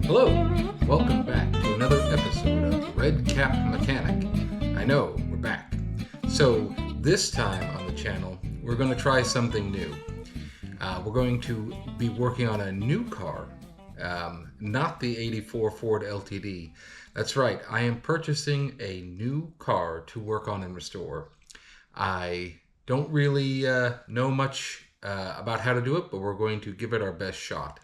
Hello, welcome back to another episode of Red Cap Mechanic. I know, we're back. So this time on the channel, we're going to try something new. We're going to be working on a new car, not the '84 Ford LTD. That's right, I am purchasing a new car to work on and restore. I don't really know much about how to do it, but we're going to give it our best shot.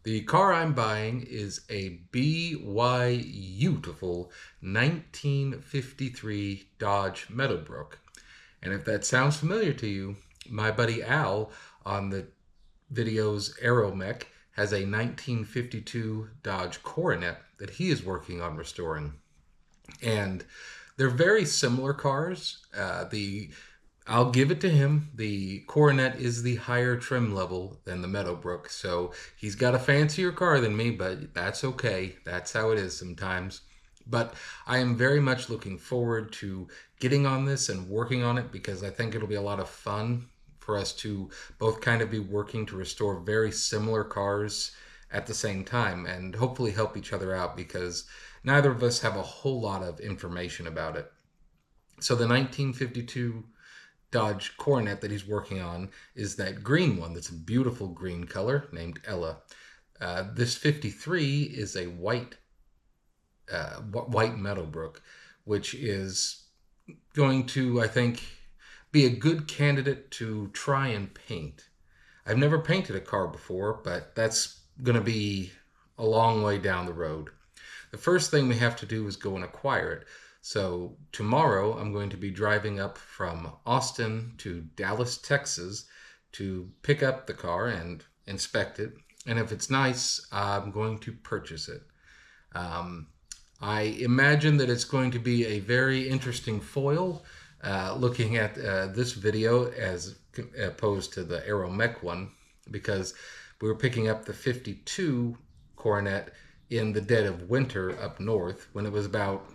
The car I'm buying is a beautiful 1953 Dodge Meadowbrook. And if that sounds familiar to you, my buddy Al on the videos Aeromech has a 1952 Dodge Coronet that he is working on restoring. And they're very similar cars. I'll give it to him. The Coronet is the higher trim level than the Meadowbrook, so he's got a fancier car than me, but that's okay. That's how it is sometimes. But I am very much looking forward to getting on this and working on it because I think it'll be a lot of fun for us to both kind of be working to restore very similar cars at the same time and hopefully help each other out because neither of us have a whole lot of information about it. So the 1952 Dodge Coronet that he's working on is that green one that's a beautiful green color named Ella. This 53 is a white Meadowbrook, which is going to, I think, be a good candidate to try and paint. I've never painted a car before, but that's going to be a long way down the road. The first thing we have to do is go and acquire it. So tomorrow I'm going to be driving up from Austin to Dallas, Texas to pick up the car and inspect it. And if it's nice, I'm going to purchase it. I imagine that it's going to be a very interesting foil looking at this video as opposed to the Aeromech one because we were picking up the 52 Coronet in the dead of winter up north when it was about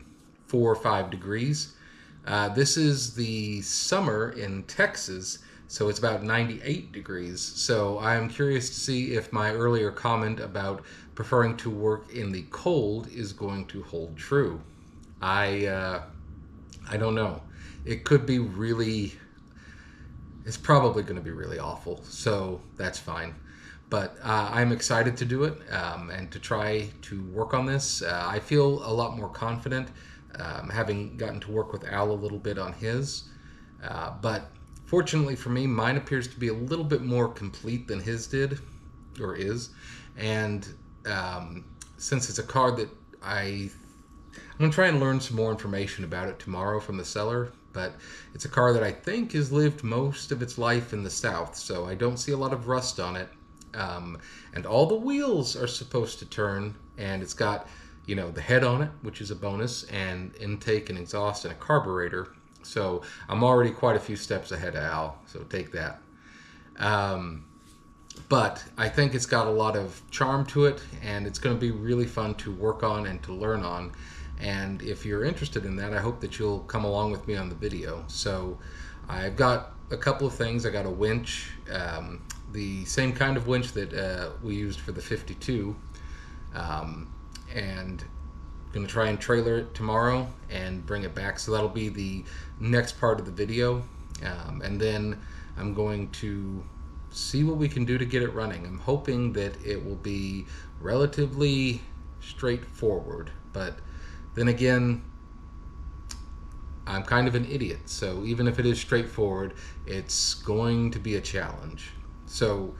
4 or 5 degrees. This is the summer in Texas, so it's about 98 degrees. So I'm curious to see if my earlier comment about preferring to work in the cold is going to hold true. I don't know. It could be really, it's probably going to be really awful, so that's fine. But I'm excited to do it and to try to work on this. I feel a lot more confident having gotten to work with Al a little bit on his. But fortunately for me, mine appears to be a little bit more complete than his did, or is. And since it's a car that I'm going to try and learn some more information about it tomorrow from the seller, but it's a car that I think has lived most of its life in the South, so I don't see a lot of rust on it. And all the wheels are supposed to turn, and it's got, you know, the head on it, which is a bonus, and intake and exhaust and a carburetor. So I'm already quite a few steps ahead of Al, so take that. But I think it's got a lot of charm to it, and it's going to be really fun to work on and to learn on. And if you're interested in that, I hope that you'll come along with me on the video. So I've got a couple of things. I got a winch, the same kind of winch that we used for the 52. And I'm going to try and trailer it tomorrow and bring it back. So that'll be the next part of the video. And then I'm going to see what we can do to get it running. I'm hoping that it will be relatively straightforward. But then again, I'm kind of an idiot. So even if it is straightforward, it's going to be a challenge. So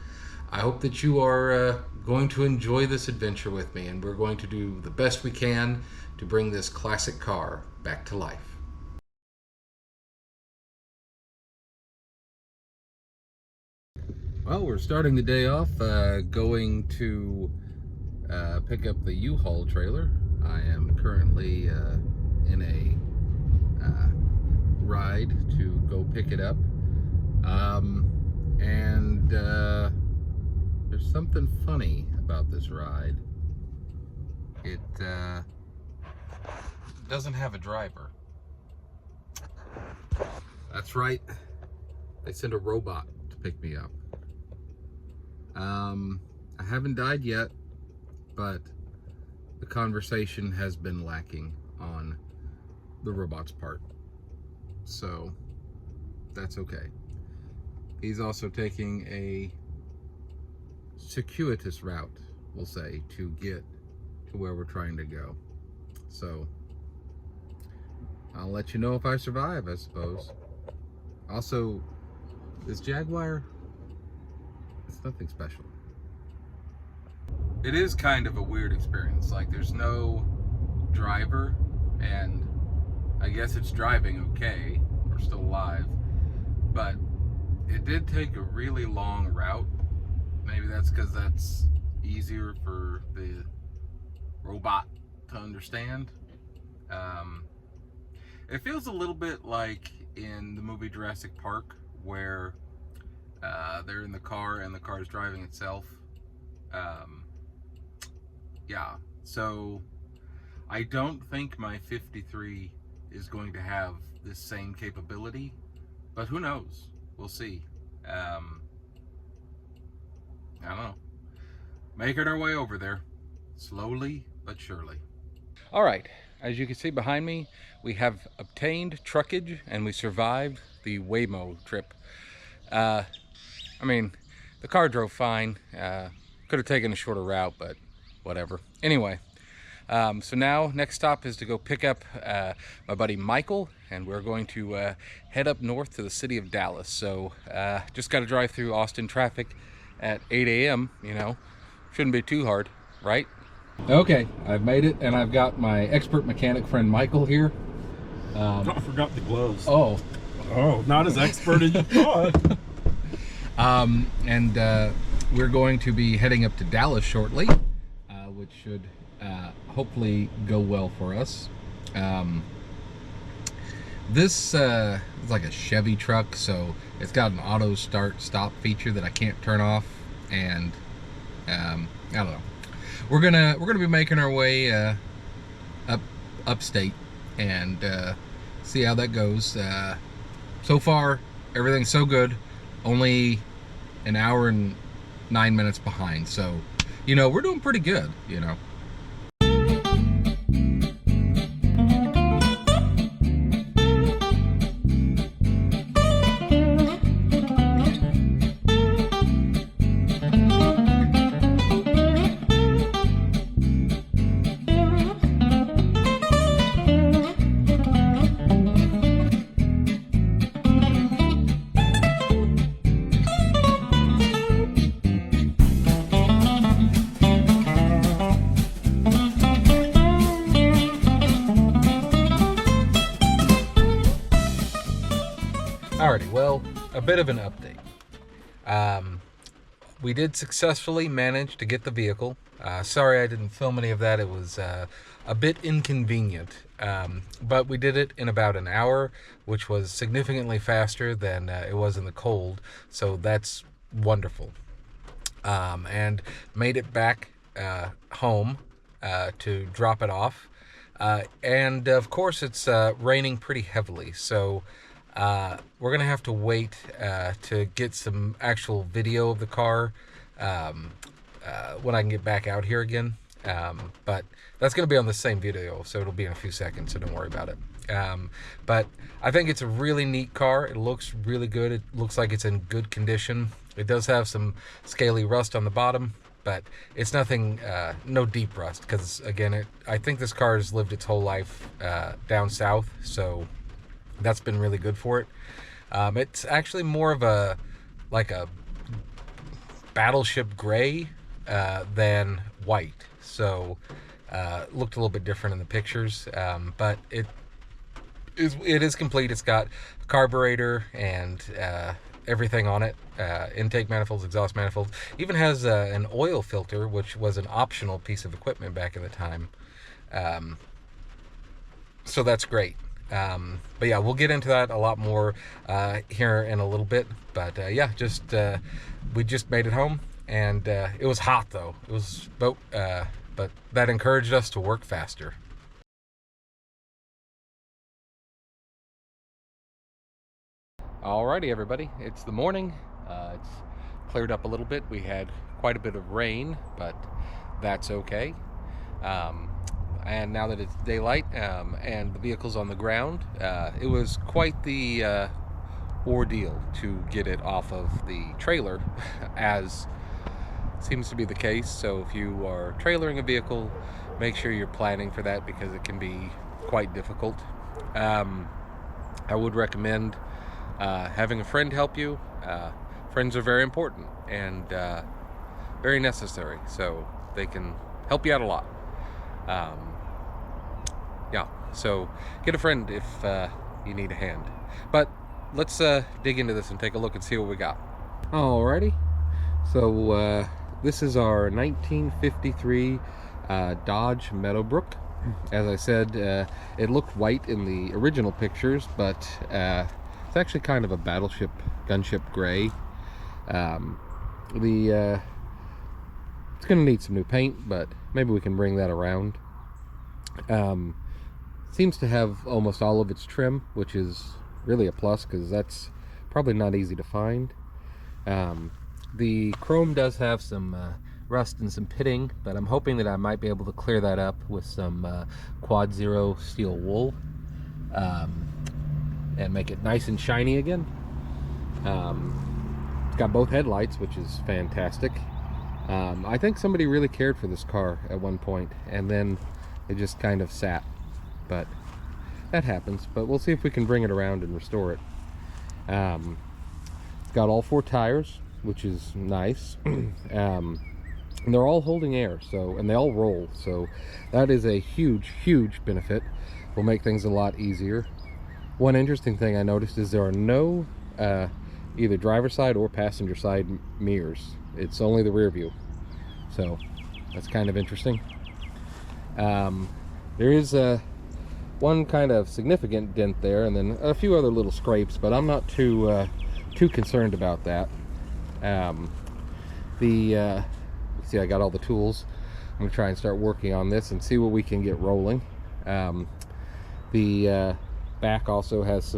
I hope that you are going to enjoy this adventure with me, and we're going to do the best we can to bring this classic car back to life. Well, we're starting the day off going to pick up the U-Haul trailer. I am currently in a ride to go pick it up. There's something funny about this ride. It doesn't have a driver. That's right. They sent a robot to pick me up. I haven't died yet, but the conversation has been lacking on the robot's part. So that's okay. He's also taking a circuitous route, we'll say, to get to where we're trying to go. So I'll let you know if I survive, I suppose. Also, this Jaguar, it's nothing special. It is kind of a weird experience. Like, there's no driver, and I guess it's driving okay. We're still alive. But it did take a really long route. Maybe that's because that's easier for the robot to understand. It feels a little bit like in the movie Jurassic Park, where they're in the car and the car is driving itself. Yeah, so I don't think my 53 is going to have this same capability, but who knows? We'll see. I don't know. Making our way over there, slowly but surely. All right, as you can see behind me, we have obtained truckage and we survived the Waymo trip. I mean, the car drove fine. Could have taken a shorter route, but whatever. Anyway, so now next stop is to go pick up my buddy Michael, and we're going to head up north to the city of Dallas. So just got to drive through Austin traffic at 8 a.m. You know, shouldn't be too hard, right? Okay, I've made it, and I've got my expert mechanic friend Michael here. I forgot the gloves. Oh, not as expert as you thought. We're going to be heading up to Dallas shortly, which should hopefully go well for us. This is like a Chevy truck, so it's got an auto start stop feature that I can't turn off, and I don't know. We're gonna be making our way upstate and see how that goes. So far, everything's so good. Only an hour and 9 minutes behind, so you know, we're doing pretty good, you know. Alrighty, well, a bit of an update. We did successfully manage to get the vehicle. Sorry I didn't film any of that. It was a bit inconvenient. But we did it in about an hour, which was significantly faster than it was in the cold. So that's wonderful. And made it back home to drop it off. And of course, it's raining pretty heavily. So we're gonna have to wait to get some actual video of the car when I can get back out here again. But that's gonna be on the same video, so it'll be in a few seconds, so don't worry about it. But I think it's a really neat car. It looks really good. It looks like it's in good condition. It does have some scaly rust on the bottom, but it's nothing, no deep rust, because again, I think this car has lived its whole life down south, so that's been really good for it. It's actually more of a battleship gray than white, so looked a little bit different in the pictures, but it is complete. It's got a carburetor and everything on it, intake manifolds, exhaust manifolds, even has an oil filter, which was an optional piece of equipment back in the time, so that's great. But yeah, we'll get into that a lot more here in a little bit. But yeah, we just made it home, and it was hot though. It was, but that encouraged us to work faster. Alrighty, everybody, it's the morning. It's cleared up a little bit. We had quite a bit of rain, but that's okay. And now that it's daylight and the vehicle's on the ground, it was quite the ordeal to get it off of the trailer, as seems to be the case. So if you are trailering a vehicle, make sure you're planning for that, because it can be quite difficult. I would recommend having a friend help you. Friends are very important and very necessary, so they can help you out a lot. Yeah, so get a friend if you need a hand. But let's dig into this and take a look and see what we got. Alrighty, so this is our 1953 Dodge Meadowbrook. As I said, it looked white in the original pictures, but it's actually kind of a battleship, gunship gray. It's going to need some new paint, but maybe we can bring that around. Seems to have almost all of its trim, which is really a plus, because that's probably not easy to find. The chrome does have some rust and some pitting, but I'm hoping that I might be able to clear that up with some Quad Zero steel wool and make it nice and shiny again. It's got both headlights, which is fantastic. I think somebody really cared for this car at one point, and then it just kind of sat, but that happens. But we'll see if we can bring it around and restore it. It's got all 4 tires, which is nice. And they're all holding air, so, and they all roll, so that is a huge benefit. Will make things a lot easier. One interesting thing I noticed is there are no either driver side or passenger side mirrors. It's only the rear view, so that's kind of interesting. There is one kind of significant dent there, and then a few other little scrapes, but I'm not too concerned about that. See, I got all the tools. I'm gonna try and start working on this and see what we can get rolling. The back also has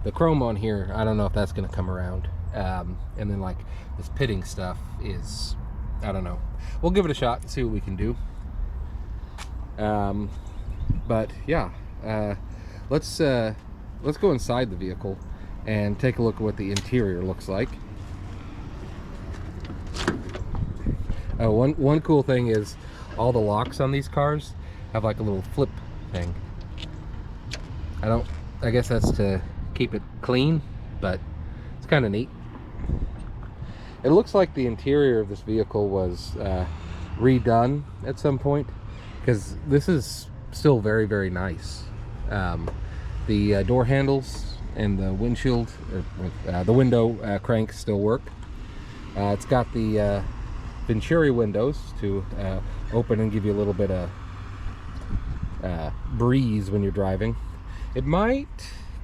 the chrome on here. I don't know if that's gonna come around. And then like this pitting stuff is, I don't know. We'll give it a shot and see what we can do. But yeah, let's go inside the vehicle and take a look at what the interior looks like. One cool thing is all the locks on these cars have like a little flip thing. I guess that's to keep it clean, but it's kind of neat. It looks like the interior of this vehicle was redone at some point, because this is still very nice. The door handles and the windshield, the window cranks still work. It's got the Venturi windows to open and give you a little bit of breeze when you're driving. It might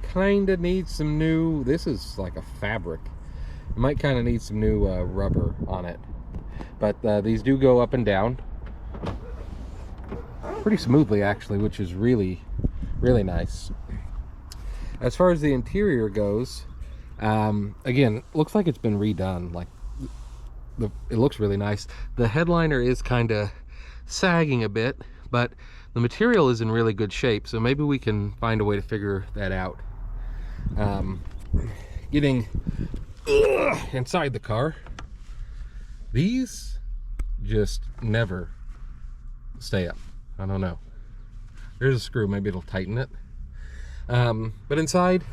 kind of need some new, this is like a fabric, it might kind of need some new rubber on it, but these do go up and down pretty smoothly actually, which is really nice. As far as the interior goes, again, looks like it's been redone. Like it looks really nice. The headliner is kind of sagging a bit, but the material is in really good shape, so maybe we can find a way to figure that out. Getting inside the car, these just never stay up. I don't know. There's a screw, maybe it'll tighten it. But inside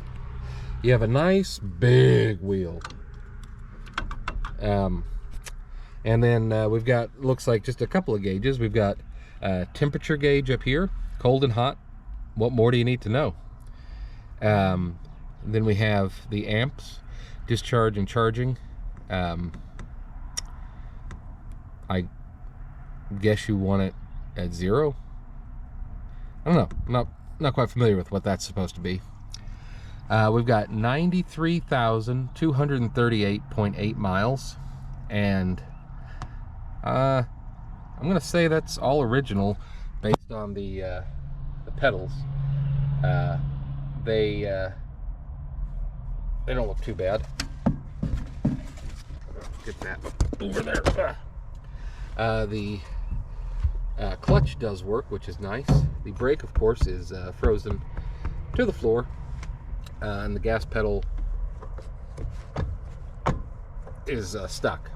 you have a nice big wheel. And then we've got, looks like just a couple of gauges. We've got a temperature gauge up here, cold and hot. What more do you need to know? Then we have the amps, discharge and charging. I guess you want it at 0. I don't know. I'm not quite familiar with what that's supposed to be. We've got 93,238.8 miles, and I'm gonna say that's all original based on the pedals. They don't look too bad. Get that over there. The Clutch does work, which is nice. The brake, of course, is frozen to the floor, and the gas pedal is stuck.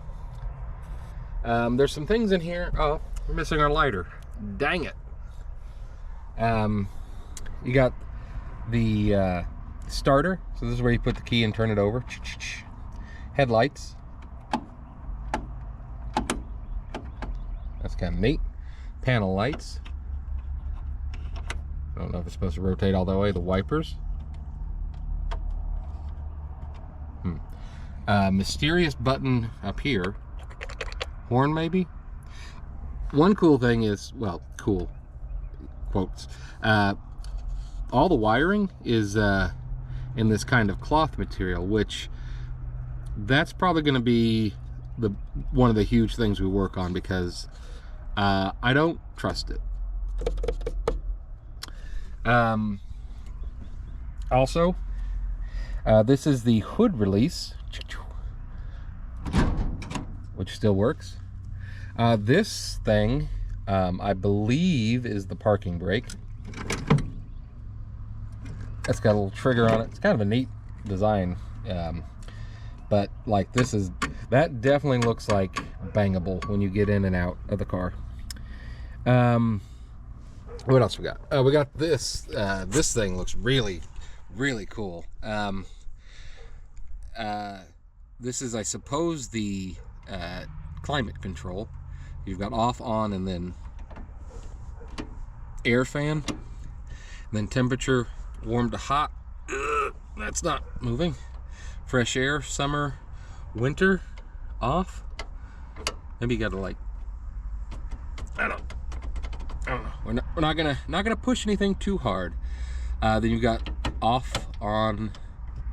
There's some things in here. Oh, we're missing our lighter. Dang it. You got the starter. So this is where you put the key and turn it over. Headlights. That's kind of neat. Panel lights. I don't know if it's supposed to rotate all the way. The wipers. Mysterious button up here. Horn, maybe? One cool thing is, well, cool, quotes. All the wiring is in this kind of cloth material, which that's probably going to be one of the huge things we work on, because I don't trust it. Also, this is the hood release, which still works. This thing, I believe, is the parking brake. It's got a little trigger on it. It's kind of a neat design. But like that definitely looks like bangable when you get in and out of the car. What else we got? We got this. This thing looks really, really cool. This is, I suppose, the climate control. You've got off, on, and then air fan, and then temperature, warm to hot. That's not moving. Fresh air, summer, winter, off. Maybe you gotta, like, I don't know. We're not gonna push anything too hard. Then you've got off, on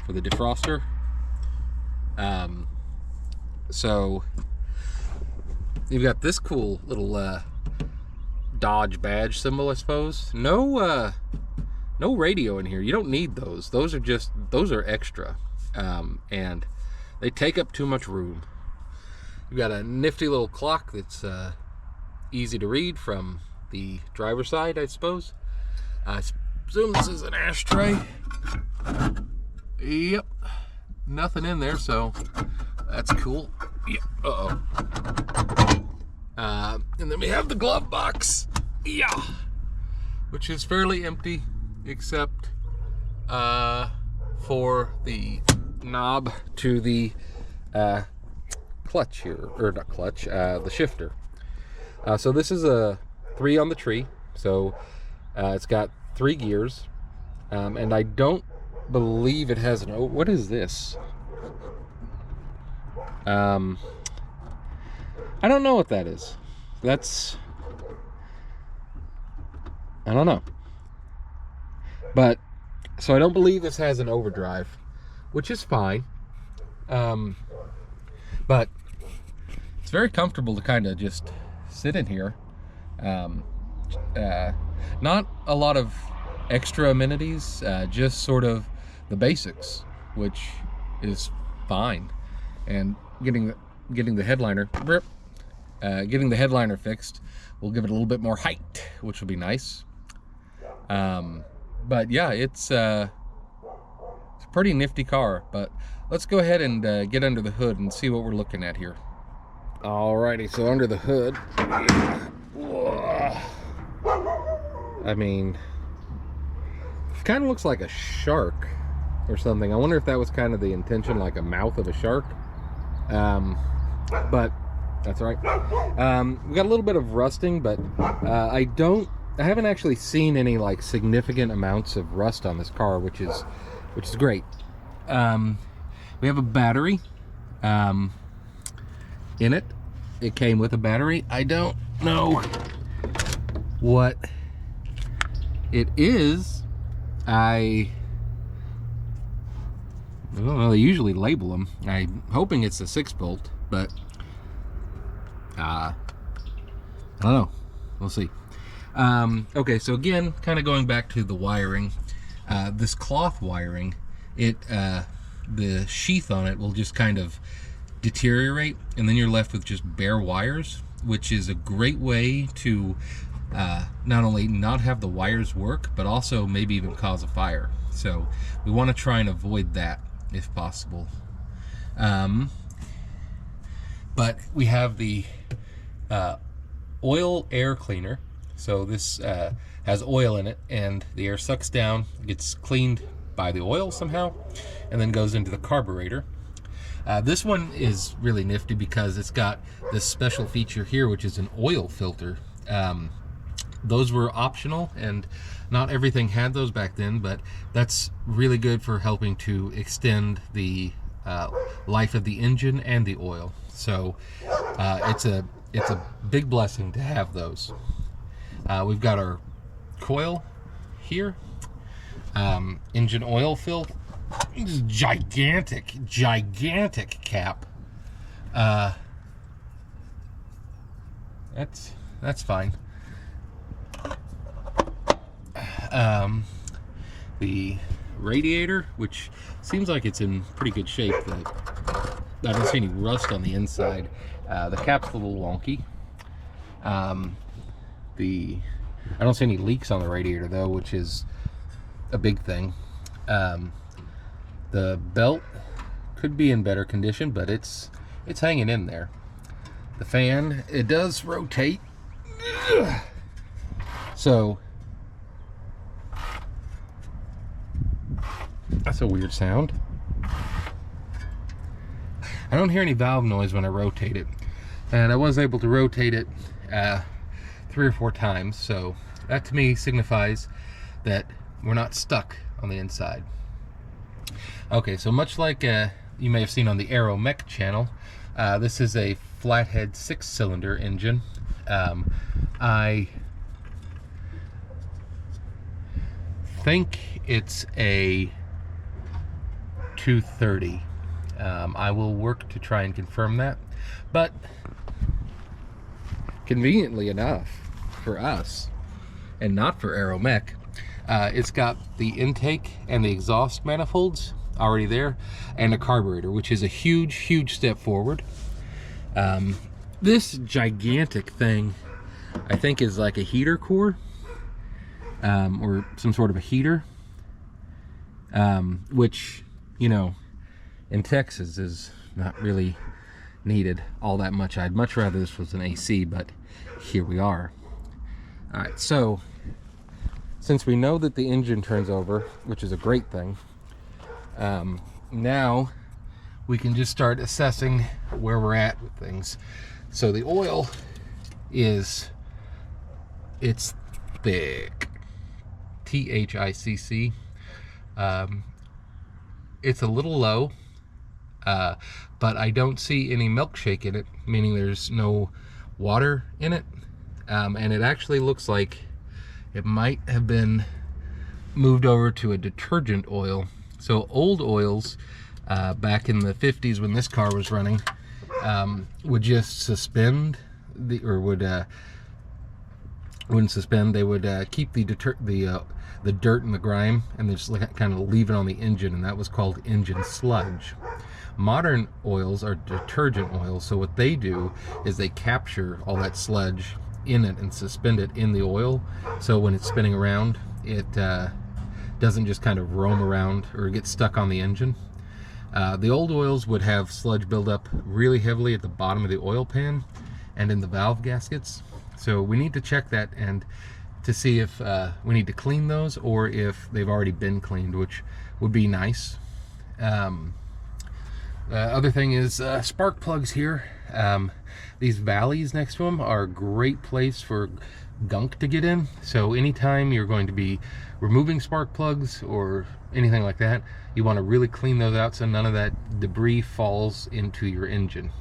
for the defroster. So you've got this cool little Dodge badge symbol, I suppose. No radio in here. You don't need those. Those are extra, and they take up too much room. You've got a nifty little clock that's easy to read from the driver's side, I suppose. I presume this is an ashtray. Yep, nothing in there, so that's cool. Yep. And then we have the glove box. Yeah, which is fairly empty, except for the knob to the clutch here, or not clutch, the shifter. So this is a 3 on the tree, so it's got 3 gears, and I don't believe it has an, oh, what is this? I don't know what that is. I don't know. But, so I don't believe this has an overdrive, which is fine. But it's very comfortable to kind of just sit in here. Not a lot of extra amenities, just sort of the basics, which is fine. And getting the headliner fixed will give it a little bit more height, which will be nice. But yeah, it's a pretty nifty car. But let's go ahead and get under the hood and see what we're looking at here. Alrighty, so under the hood, I mean, it kind of looks like a shark or something. I wonder if that was kind of the intention, like a mouth of a shark. But that's all right. We got a little bit of rusting, but I haven't actually seen any like significant amounts of rust on this car, which is great. We have a battery in it. It came with a battery. I don't know what it is. I don't know, they usually label them. I'm hoping it's a 6-bolt, but I don't know. We'll see. Okay, so again, kind of going back to the wiring, this cloth wiring, the sheath on it will just kind of deteriorate, and then you're left with just bare wires. which is a great way to not only not have the wires work, but also maybe even cause a fire. So we want to try and avoid that if possible. But we have the oil air cleaner. So this has oil in it, and the air sucks down, gets cleaned by the oil somehow, and then goes into the carburetor. This one is really nifty because it's got this special feature here, which is an oil filter. Those were optional, and not everything had those back then, but that's really good for helping to extend the life of the engine and the oil. So it's a big blessing to have those. We've got our coil here, engine oil fill. This is gigantic cap. That's fine. The radiator, which seems like it's in pretty good shape. I don't see any rust on the inside. The cap's a little wonky. I don't see any leaks on the radiator though, which is a big thing. The belt could be in better condition, but it's hanging in there. The fan, it does rotate. So that's a weird sound. I don't hear any valve noise when I rotate it, and I was able to rotate it 3 or 4 times, so that to me signifies that we're not stuck on the inside. Okay, so much like you may have seen on the Aero Mech channel, this is a flathead 6-cylinder engine. I think it's a 230. I will work to try and confirm that, but conveniently enough for us, and not for Aero Mech, it's got the intake and the exhaust manifolds already there, and a carburetor, which is a huge step forward. This gigantic thing, I think, is like a heater core, or some sort of a heater, which, you know, in Texas is not really needed all that much. I'd much rather this was an AC, but here we are. All right, so since we know that the engine turns over, which is a great thing, now we can just start assessing where we're at with things. So the oil it's thick, THICC. It's a little low, but I don't see any milkshake in it, meaning there's no water in it, and it actually looks like it might have been moved over to a detergent oil. So old oils, back in the 50s when this car was running, would just suspend wouldn't suspend. They would keep the dirt and the grime, and they just kind of leave it on the engine, and that was called engine sludge. Modern oils are detergent oils, so what they do is they capture all that sludge in it and suspend it in the oil, so when it's spinning around, it doesn't just kind of roam around or get stuck on the engine. The old oils would have sludge build up really heavily at the bottom of the oil pan and in the valve gaskets, so we need to check that and to see if we need to clean those or if they've already been cleaned, which would be nice. Other thing is spark plugs here. These valleys next to them are a great place for gunk to get in, so anytime you're going to be removing spark plugs or anything like that, you want to really clean those out so none of that debris falls into your engine.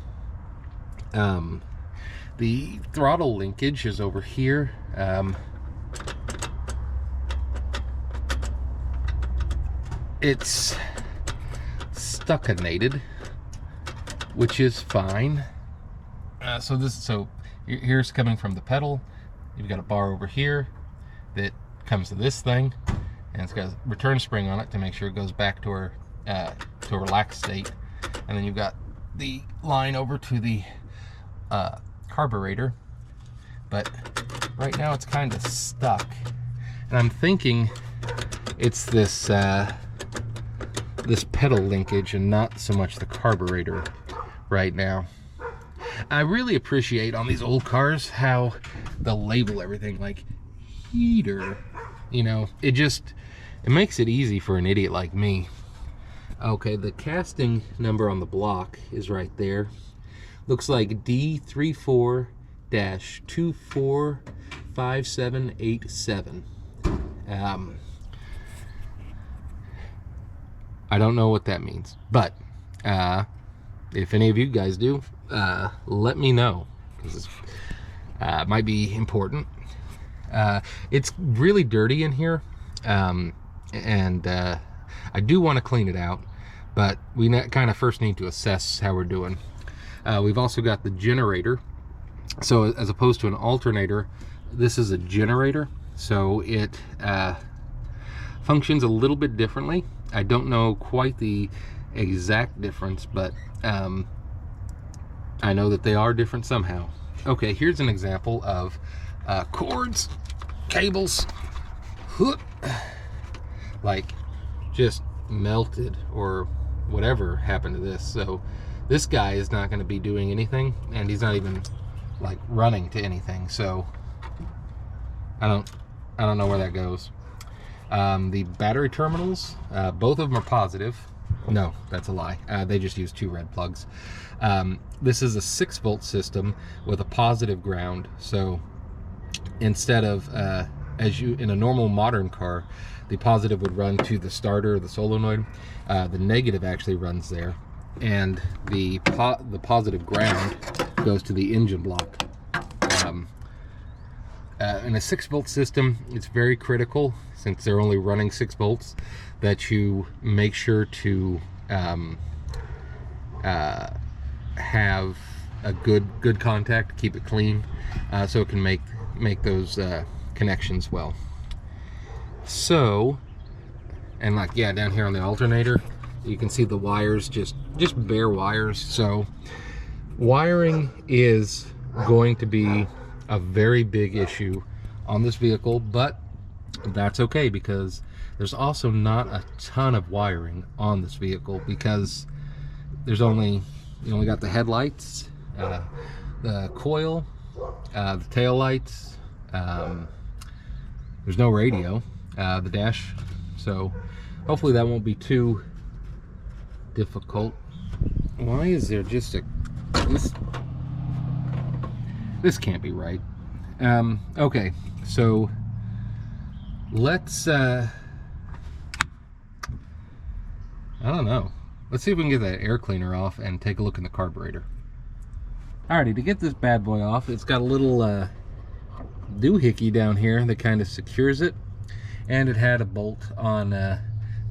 The throttle linkage is over here. It's stuckinated, which is fine. So here's coming from the pedal. You've got a bar over here that comes to this thing, and it's got a return spring on it to make sure it goes back to a relaxed state. And then you've got the line over to the carburetor, but right now it's kind of stuck. And I'm thinking it's this this pedal linkage and not so much the carburetor right now. I really appreciate on these old cars how they'll label everything like heater. You know, it makes it easy for an idiot like me. Okay, the casting number on the block is right there. Looks like D34-245787. I don't know what that means, but if any of you guys do, let me know, because it might be important. It's really dirty in here, and I do want to clean it out, but we kind of first need to assess how we're doing. We've also got the generator. So as opposed to an alternator, this is a generator, so it functions a little bit differently. I don't know quite the exact difference, but I know that they are different somehow. Okay, here's an example of cords, cables, like just melted or whatever happened to this. So this guy is not going to be doing anything, and he's not even like running to anything. So I don't know where that goes. The battery terminals, both of them are positive. No, that's a lie. They just use 2 red plugs. This is a 6-volt system with a positive ground. So instead of as you in a normal modern car, the positive would run to the starter, the solenoid. The negative actually runs there, and the positive ground goes to the engine block. In a 6-volt system, it's very critical, since they're only running 6 volts, that you make sure to have a good contact, keep it clean, so it can make those connections well. So, and like, yeah, down here on the alternator, you can see the wires, just bare wires. So wiring is going to be a very big issue on this vehicle, but that's okay, because there's also not a ton of wiring on this vehicle, because there's you only got the headlights, the coil, the tail lights, there's no radio, the dash, so hopefully that won't be too difficult. Why is there just this can't be right. Okay, so let's I don't know, let's see if we can get that air cleaner off and take a look in the carburetor. Alrighty, to get this bad boy off, it's got a little doohickey down here that kind of secures it, and it had a bolt on the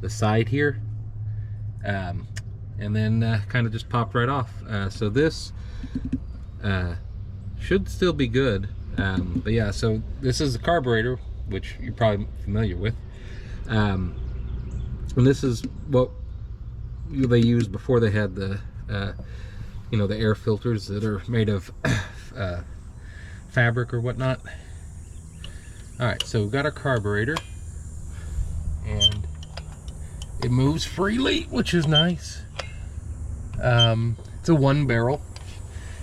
side here, and then kind of just popped right off. So this should still be good, but yeah, so this is the carburetor, which you're probably familiar with, and this is what they used before they had the you know, the air filters that are made of fabric or whatnot. Alright, so we've got our carburetor, and it moves freely, which is nice. It's a 1 barrel,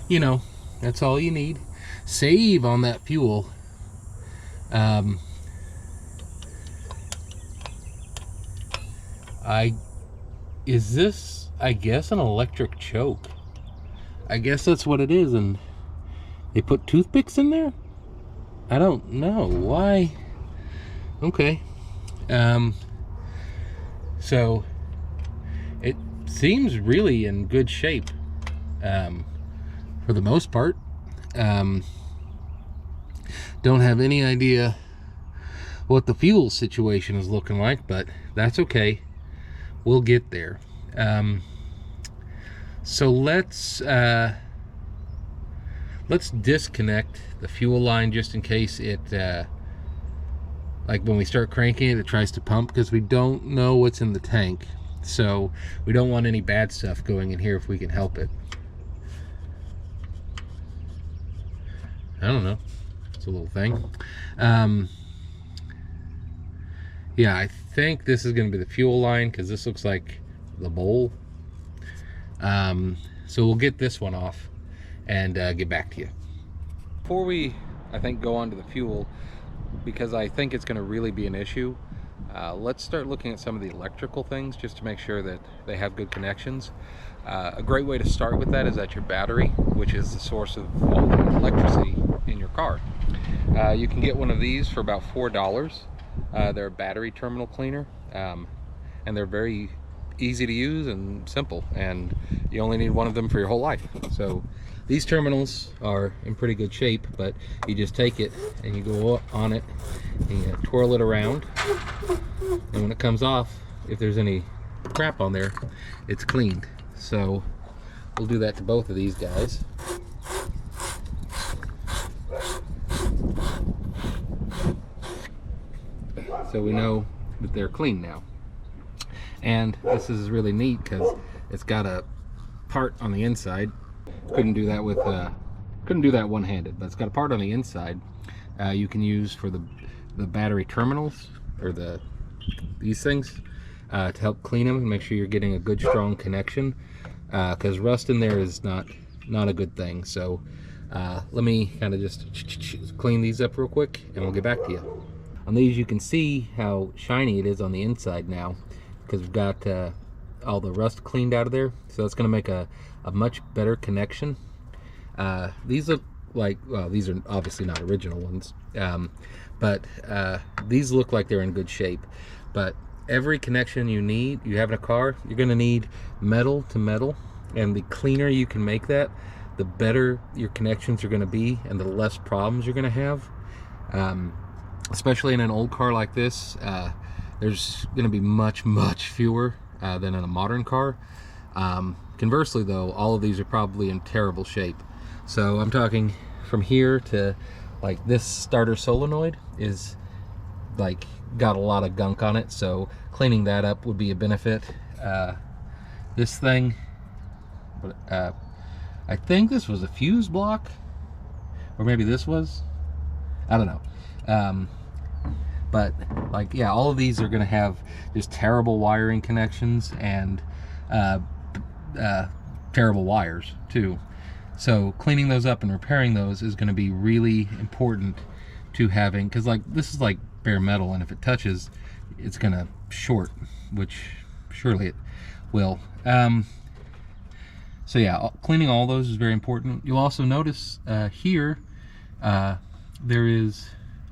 you know, that's all you need. Save on that fuel. Is this, I guess, an electric choke? I guess that's what it is, and they put toothpicks in there? I don't know why. Okay. So it seems really in good shape, for the most part. Don't have any idea what the fuel situation is looking like, but that's okay. We'll get there. So let's disconnect the fuel line, just in case it, like when we start cranking it, it tries to pump, because we don't know what's in the tank. So we don't want any bad stuff going in here if we can help it. I don't know. It's a little thing. Yeah, I think this is going to be the fuel line because this looks like the bowl. So we'll get this one off and get back to you. Before we, I think, go on to the fuel, because I think it's going to really be an issue, let's start looking at some of the electrical things just to make sure that they have good connections. A great way to start with that is at your battery, which is the source of all the electricity in your car. You can get one of these for about $4. They're a battery terminal cleaner, and they're very easy to use and simple, and you only need one of them for your whole life. So these terminals are in pretty good shape, but you just take it and you go on it and you twirl it around, and when it comes off, if there's any crap on there, it's cleaned. So we'll do that to both of these guys. So we know that they're clean now. And this is really neat because it's got a part on the inside. Couldn't do that with couldn't do that one-handed, but it's got a part on the inside you can use for the battery terminals, or these things, to help clean them and make sure you're getting a good strong connection, because rust in there is not a good thing. So let me kind of just clean these up real quick and we'll get back to you. On these you can see how shiny it is on the inside now, because we've got all the rust cleaned out of there. So that's going to make a much better connection. These look like, well, these are obviously not original ones, but these look like they're in good shape. But every connection you have in a car, you're going to need metal to metal, and the cleaner you can make that, the better your connections are going to be and the less problems you're going to have. Especially in an old car like this, there's going to be much fewer than in a modern car. Conversely though, all of these are probably in terrible shape. So I'm talking from here to like this starter solenoid is like got a lot of gunk on it, so cleaning that up would be a benefit. This thing, I think this was a fuse block, or maybe this was, I don't know. But like, yeah, all of these are going to have just terrible wiring connections and terrible wires too. So cleaning those up and repairing those is going to be really important to having, because like this is like bare metal, and if it touches, it's going to short, which surely it will. So yeah, cleaning all those is very important. You'll also notice here there is,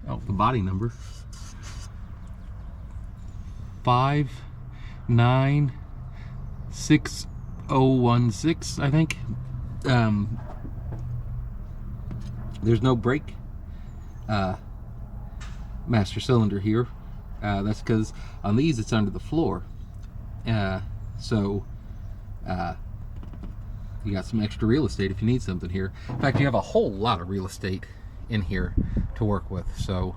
oh, the body number 596016, I think. There's no brake master cylinder here. That's because on these it's under the floor. So you got some extra real estate if you need something here. In fact, you have a whole lot of real estate in here to work with, so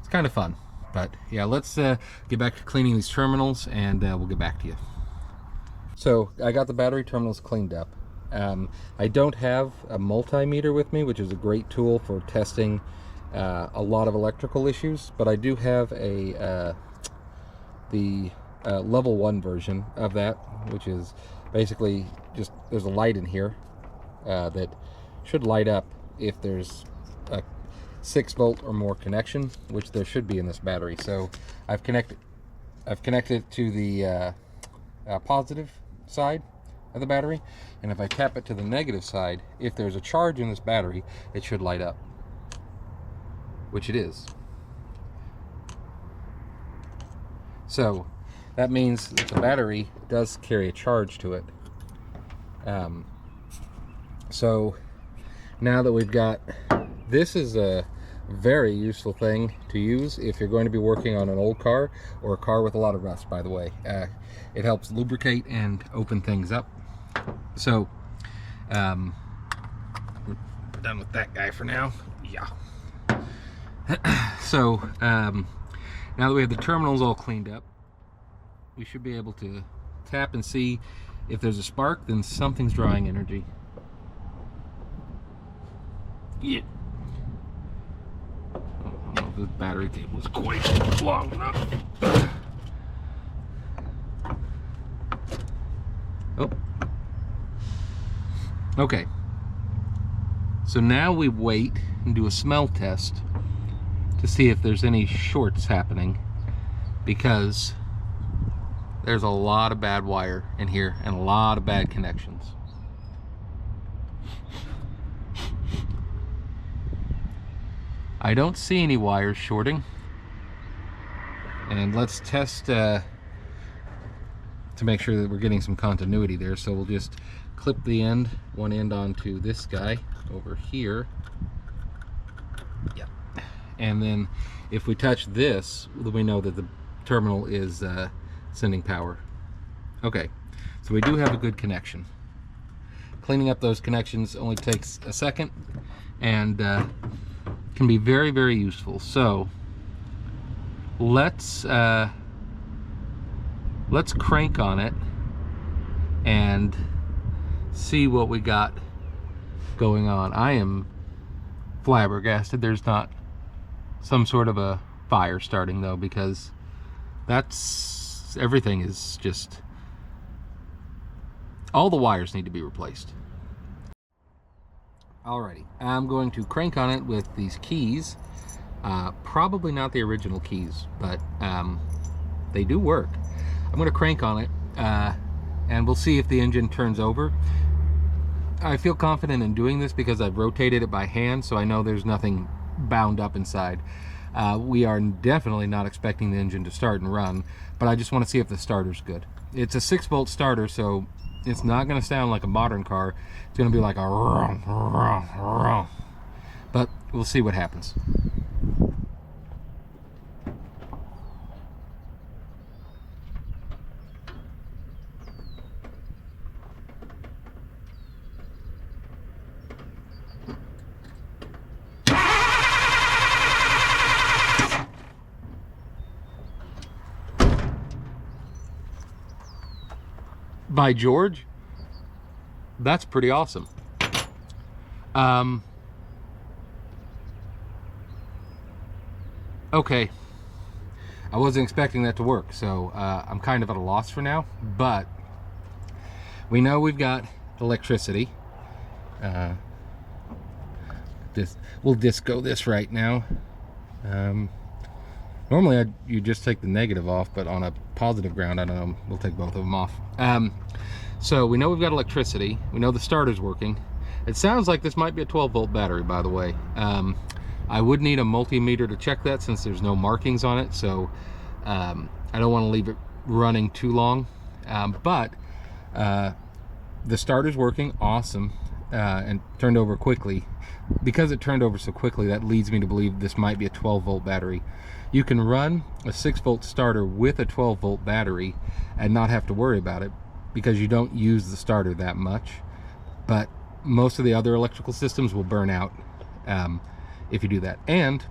it's kind of fun. But yeah, let's get back to cleaning these terminals, and we'll get back to you. So I got the battery terminals cleaned up. I don't have a multimeter with me, which is a great tool for testing a lot of electrical issues, but I do have the level 1 version of that, which is basically just, there's a light in here that should light up if there's a 6-volt or more connection, which there should be in this battery. So I've connected it to the positive side of the battery, and if I tap it to the negative side, if there's a charge in this battery, it should light up, which it is. So that means that the battery does carry a charge to it. So now that we've got, this is a very useful thing to use if you're going to be working on an old car, or a car with a lot of rust, by the way. It helps lubricate and open things up. So we're done with that guy for now. Yeah. So now that we have the terminals all cleaned up, we should be able to tap and see if there's a spark, then something's drawing energy. Yeah. if the battery cable is quite long enough. Oh. Okay. So now we wait and do a smell test to see if there's any shorts happening, because there's a lot of bad wire in here and a lot of bad connections. I don't see any wires shorting. And let's test to make sure that we're getting some continuity there. So we'll just clip the end, one end onto this guy over here. Yep. And then if we touch this, we know that the terminal is sending power. Okay, so we do have a good connection. Cleaning up those connections only takes a second and can be very, very useful. So let's crank on it and see what we got going on. I am flabbergasted there's not some sort of a fire starting though, because everything is just, all the wires need to be replaced. Alrighty, I'm going to crank on it with these keys. Probably not the original keys, but they do work. I'm going to crank on it and we'll see if the engine turns over. I feel confident in doing this because I've rotated it by hand, so I know there's nothing bound up inside. We are definitely not expecting the engine to start and run, but I just want to see if the starter's good. It's a 6-volt starter, so it's not going to sound like a modern car. It's going to be like a rum, rum, rum. But we'll see what happens. By George, that's pretty awesome. Okay, I wasn't expecting that to work, so I'm kind of at a loss for now, but we know we've got electricity. We'll disco this right now. Normally you just take the negative off, but on a positive ground, I don't know, we'll take both of them off. So we know we've got electricity. We know the starter's working. It sounds like this might be a 12-volt battery, by the way. I would need a multimeter to check that since there's no markings on it, so I don't want to leave it running too long. But the starter's working, awesome, and turned over quickly. Because it turned over so quickly, that leads me to believe this might be a 12-volt battery. You can run a 6-volt starter with a 12-volt battery and not have to worry about it because you don't use the starter that much. But most of the other electrical systems will burn out if you do that. And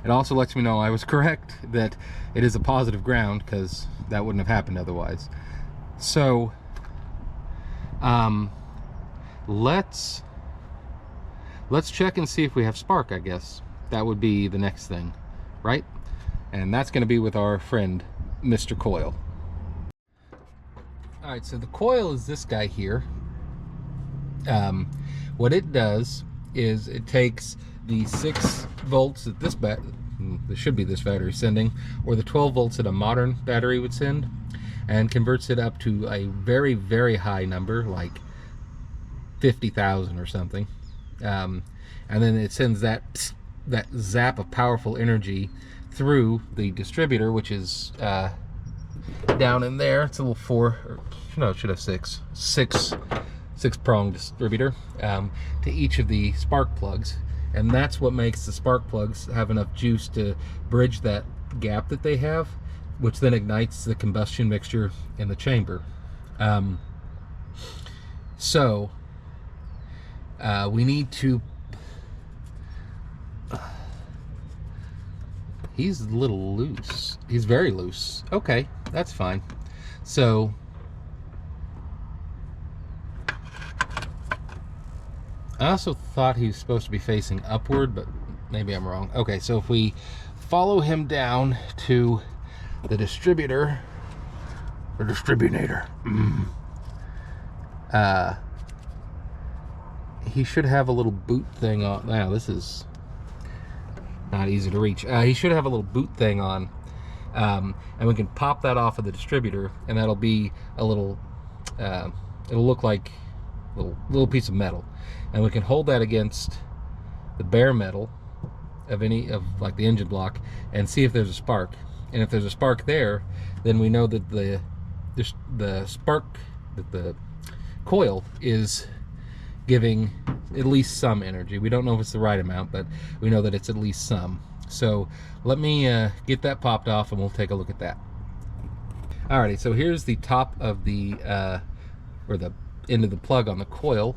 it also lets me know I was correct, that it is a positive ground, because that wouldn't have happened otherwise. So let's check and see if we have spark, I guess. That would be the next thing, right? And that's going to be with our friend, Mr. Coil. All right, so the coil is this guy here. What it does is it takes the 6 volts that this should be this battery sending, or the 12 volts that a modern battery would send, and converts it up to a very, very high number, like 50,000 or something. And then it sends that zap of powerful energy through the distributor, which is down in there. It's a little 4, or no, it should have 6 prong distributor to each of the spark plugs, and that's what makes the spark plugs have enough juice to bridge that gap that they have, which then ignites the combustion mixture in the chamber. So we need to he's a little loose. He's very loose. Okay, that's fine. So I also thought he was supposed to be facing upward, but maybe I'm wrong. Okay, so if we follow him down to the distributor, or distributor, he should have a little boot thing on. Now, this is not easy to reach. He should have a little boot thing on, and we can pop that off of the distributor, and that'll be a little, it'll look like a little piece of metal, and we can hold that against the bare metal of like the engine block and see if there's a spark. And if there's a spark there, then we know that the coil is giving at least some energy. We don't know if it's the right amount, but we know that it's at least some. So let me get that popped off and we'll take a look at that. Alrighty, so here's the top of the or the end of the plug on the coil.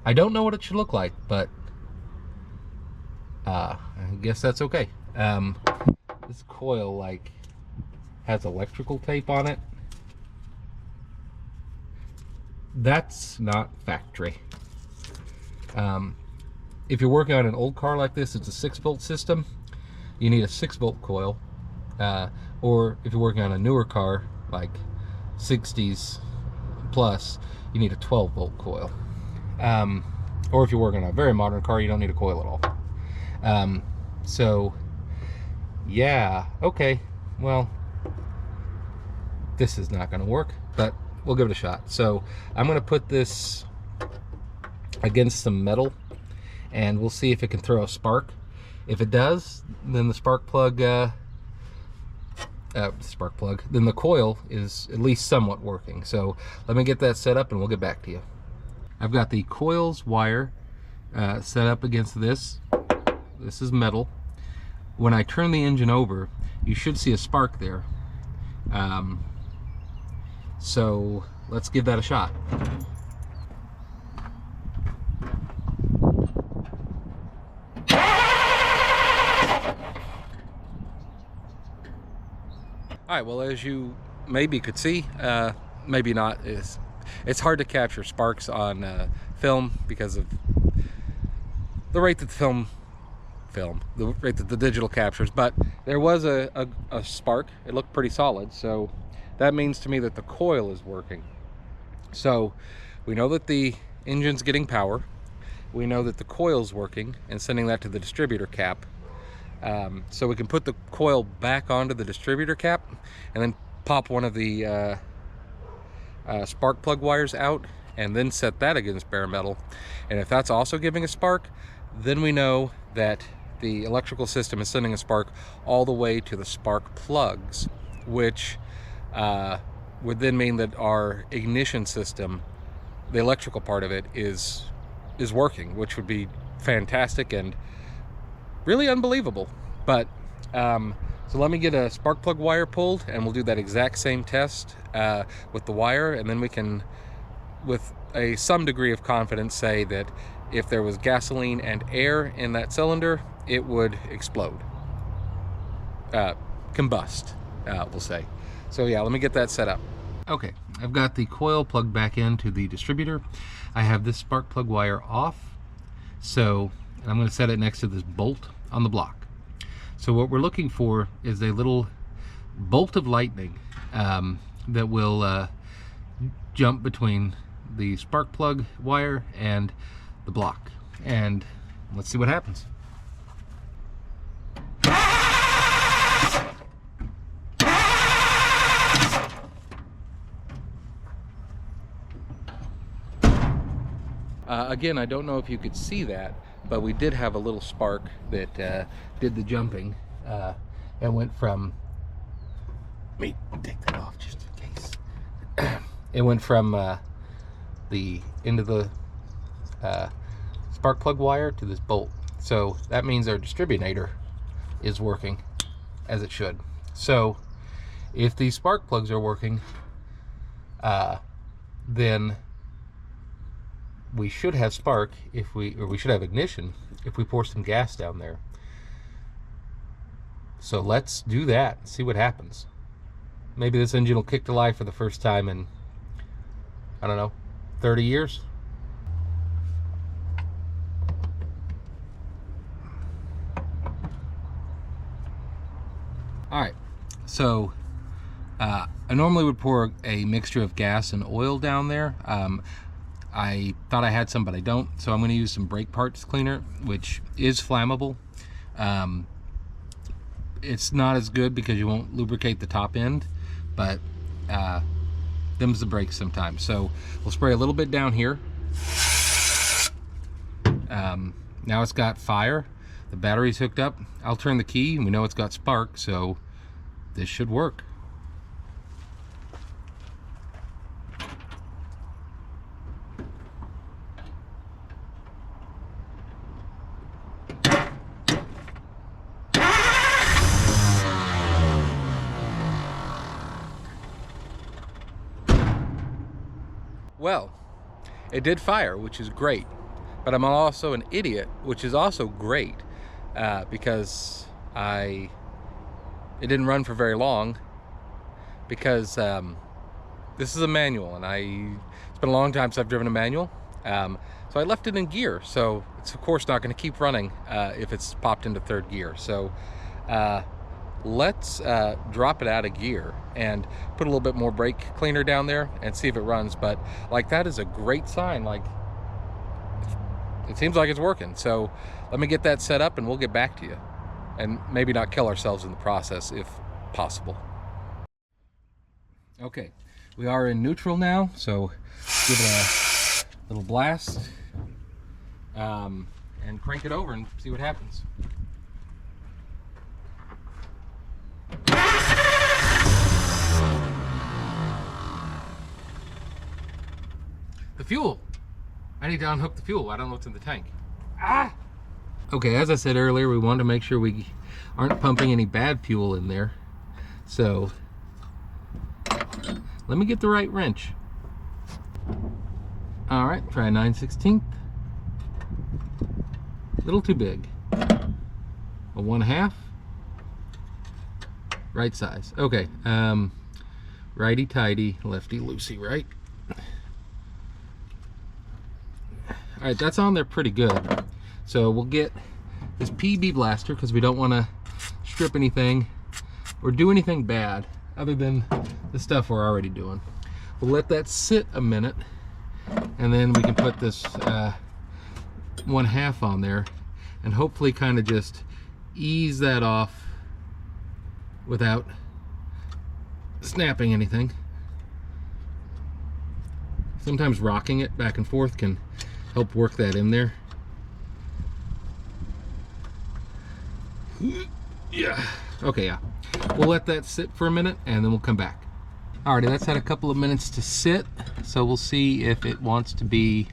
I don't know what it should look like, but I guess that's okay. This coil like has electrical tape on it. That's not factory. If you're working on an old car like this, it's a 6-volt system. You need a 6-volt coil. Or if you're working on a newer car like 60s plus, you need a 12-volt coil. Or if you're working on a very modern car, you don't need a coil at all. So yeah, okay, well, this is not going to work, but we'll give it a shot. So I'm going to put this against some metal and we'll see if it can throw a spark. If it does, then the spark plug, then the coil is at least somewhat working. So let me get that set up and we'll get back to you. I've got the coils wire set up against this. This is metal. When I turn the engine over, you should see a spark there. So let's give that a shot. All right, well, as you maybe could see, maybe not, it's hard to capture sparks on film because of the rate that the rate that the digital captures. But there was a spark. It looked pretty solid, so that means to me that the coil is working. So we know that the engine's getting power. We know that the coil's working and sending that to the distributor cap. So we can put the coil back onto the distributor cap and then pop one of the spark plug wires out and then set that against bare metal. And if that's also giving a spark, then we know that the electrical system is sending a spark all the way to the spark plugs, which would then mean that our ignition system, the electrical part of it, is working, which would be fantastic and really unbelievable. But so let me get a spark plug wire pulled and we'll do that exact same test with the wire, and then we can, with some degree of confidence, say that if there was gasoline and air in that cylinder, it would explode, combust, we'll say. So yeah, let me get that set up. Okay, I've got the coil plugged back into the distributor. I have this spark plug wire off, so I'm going to set it next to this bolt on the block. So what we're looking for is a little bolt of lightning that will jump between the spark plug wire and the block, and let's see what happens. Again, I don't know if you could see that, but we did have a little spark that did the jumping and went from, let me take that off just in case. It went from the end of the spark plug wire to this bolt. So that means our distributor is working as it should. So if these spark plugs are working, then we should have spark or we should have ignition if we pour some gas down there. So let's do that, see what happens. Maybe this engine will kick to life for the first time in, I don't know, 30 years. All right, so I normally would pour a mixture of gas and oil down there. I thought I had some, but I don't, so I'm going to use some brake parts cleaner, which is flammable. It's not as good because you won't lubricate the top end, but them's the brakes sometimes. So we'll spray a little bit down here. Now it's got fire, the battery's hooked up. I'll turn the key and we know it's got spark, so this should work. Well, it did fire, which is great, but I'm also an idiot, which is also great, because it didn't run for very long, because this is a manual, and it's been a long time since I've driven a manual, so I left it in gear, so it's of course not going to keep running if it's popped into third gear. So let's drop it out of gear and put a little bit more brake cleaner down there and see if it runs. But like, that is a great sign. Like, it seems like it's working. So let me get that set up and we'll get back to you, and maybe not kill ourselves in the process if possible. Okay, we are in neutral now, so give it a little blast and crank it over and see what happens. The fuel. I need to unhook the fuel. I don't know what's in the tank. Ah! Okay, as I said earlier, we wanted to make sure we aren't pumping any bad fuel in there. So let me get the right wrench. All right, try 9/16. A little too big. A 1/2. Right size. Okay. Righty tighty, lefty loosey, right? All right, that's on there pretty good. So we'll get this PB blaster because we don't want to strip anything or do anything bad other than the stuff we're already doing. We'll let that sit a minute, and then we can put this 1/2 on there and hopefully kind of just ease that off without snapping anything. Sometimes rocking it back and forth can help work that in there. Yeah. Okay, yeah. We'll let that sit for a minute and then we'll come back. Alrighty, that's had a couple of minutes to sit, so we'll see if it wants to be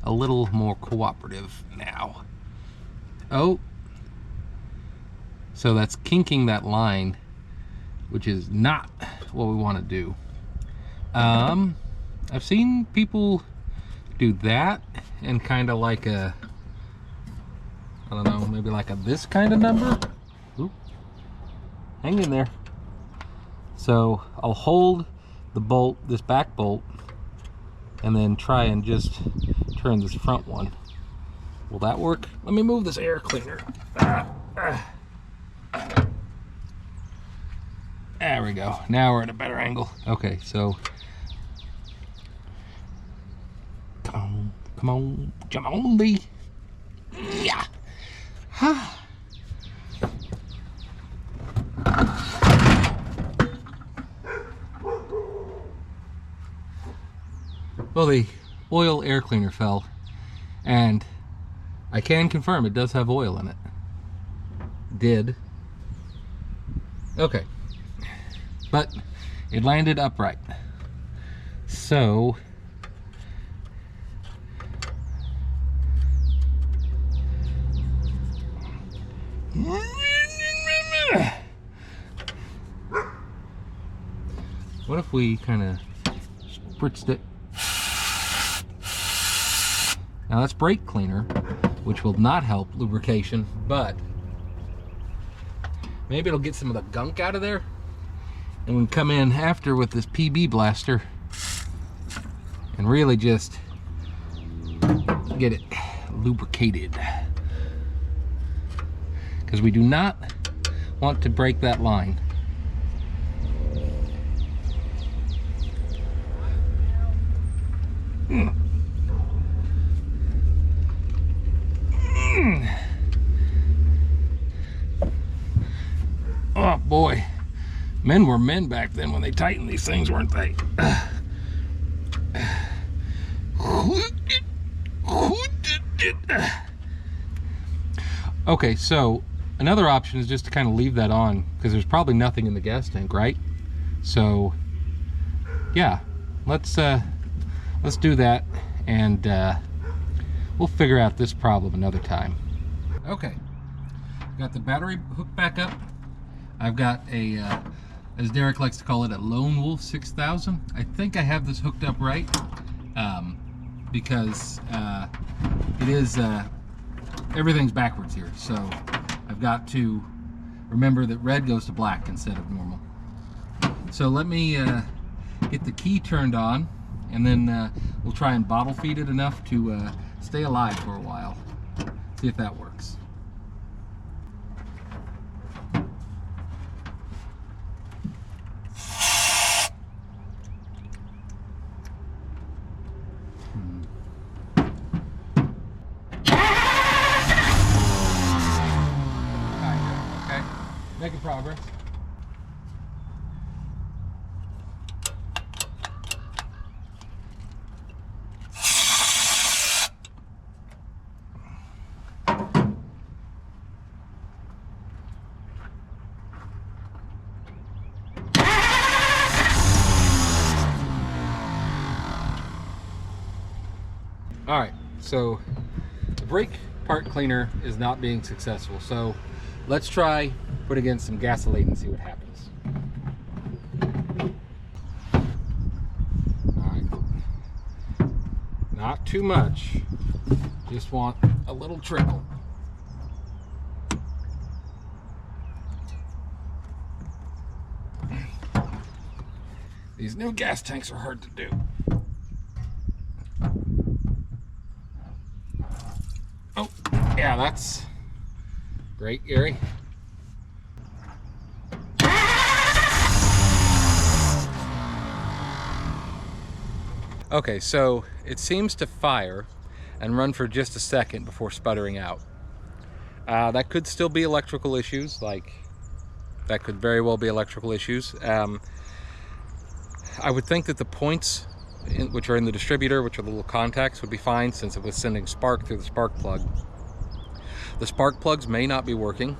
a little more cooperative now. Oh. So that's kinking that line, which is not what we want to do. I've seen people do that and kind of like a, I don't know, maybe like a this kind of number. Ooh, hang in there. So I'll hold the bolt, this back bolt, and then try and just turn this front one. Will that work? Let me move this air cleaner. There we go. Now we're at a better angle. Okay, so come on, Lee. Yeah. Well, the oil air cleaner fell, and I can confirm it does have oil in it. Did. Okay. But it landed upright. So what if we kind of spritzed it? Now that's brake cleaner, which will not help lubrication, but maybe it'll get some of the gunk out of there, and we can come in after with this PB blaster and really just get it lubricated, because we do not want to break that line. Oh boy, men were men back then when they tightened these things, weren't they? Okay, so another option is just to kind of leave that on, because there's probably nothing in the gas tank, right? So yeah, let's do that, and we'll figure out this problem another time. Okay, got the battery hooked back up. I've got a as Derek likes to call it, a Lone Wolf 6000. I think I have this hooked up right, because it is everything's backwards here, so I've got to remember that red goes to black instead of normal. So let me get the key turned on, and then we'll try and bottle feed it enough to stay alive for a while. See if that works. Making progress. All right, so the brake part cleaner is not being successful, so let's try put in some gasoline and see what happens. All right, not too much, just want a little trickle. These new gas tanks are hard to do. Oh, yeah, that's great, Gary. Okay, so it seems to fire and run for just a second before sputtering out. That could still be electrical issues, that could very well be electrical issues. I would think that the points which are in the distributor, which are the little contacts, would be fine since it was sending spark through the spark plug. The spark plugs may not be working.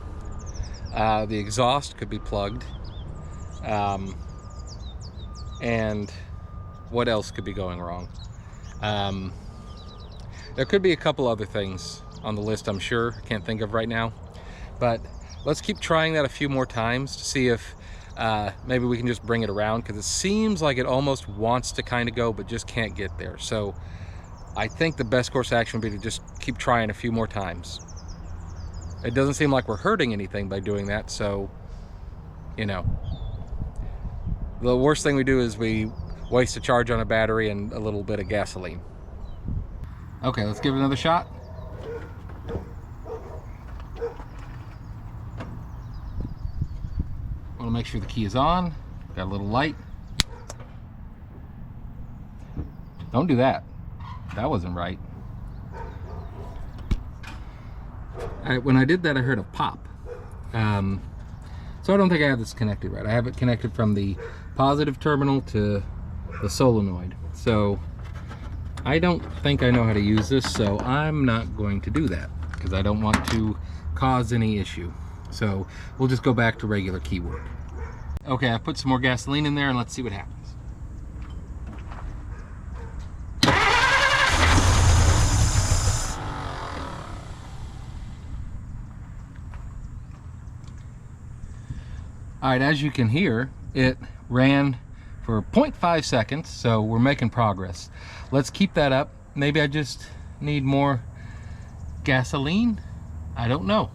The exhaust could be plugged. And what else could be going wrong? There could be a couple other things on the list, I'm sure. I can't think of right now. But let's keep trying that a few more times to see if maybe we can just bring it around, because it seems like it almost wants to kind of go but just can't get there. So I think the best course of action would be to just keep trying a few more times. It doesn't seem like we're hurting anything by doing that, so you know, the worst thing we do is we waste a charge on a battery and a little bit of gasoline. Okay, let's give it another shot. Want to make sure the key is on. Got a little light. Don't do that. That wasn't right. When I did that, I heard a pop. So I don't think I have this connected right. I have it connected from the positive terminal to the solenoid. So I don't think I know how to use this, so I'm not going to do that because I don't want to cause any issue. So we'll just go back to regular key work. Okay, I put some more gasoline in there and let's see what happens. All right, as you can hear, it ran for 0.5 seconds, so we're making progress. Let's keep that up. Maybe I just need more gasoline? I don't know.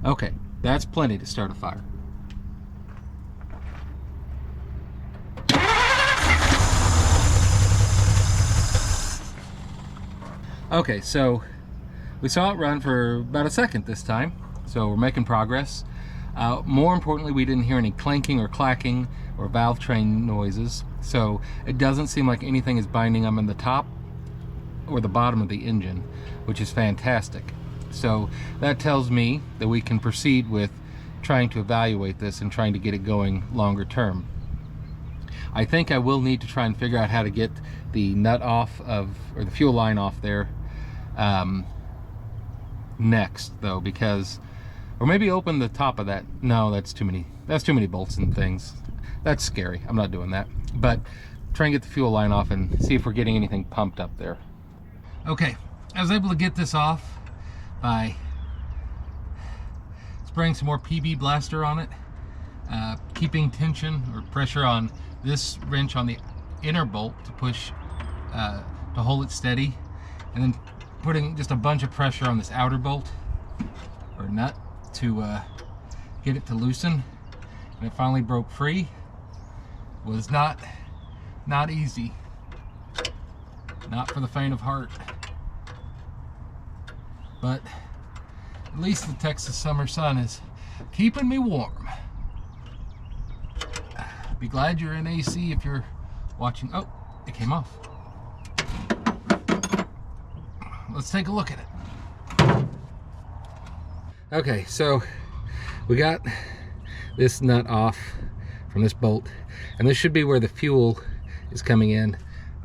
Okay, that's plenty to start a fire. Okay, so we saw it run for about a second this time, so we're making progress. More importantly, we didn't hear any clanking or clacking or valve train noises, so it doesn't seem like anything is binding them in the top or the bottom of the engine, which is fantastic. So that tells me that we can proceed with trying to evaluate this and trying to get it going longer term. I think I will need to try and figure out how to get the nut off of, or the fuel line off there next though, because, or maybe open the top of that. No, that's too many bolts and things. That's scary. I'm not doing that. But try and get the fuel line off and see if we're getting anything pumped up there. Okay, I was able to get this off by spraying some more PB Blaster on it, keeping tension or pressure on this wrench on the inner bolt to push, to hold it steady, and then putting just a bunch of pressure on this outer bolt or nut to get it to loosen. And it finally broke free. Was not easy. Not for the faint of heart. But at least the Texas summer sun is keeping me warm. Be glad you're in AC if you're watching. Oh, it came off. Let's take a look at it. Okay, so we got this nut off from this bolt, and this should be where the fuel is coming in.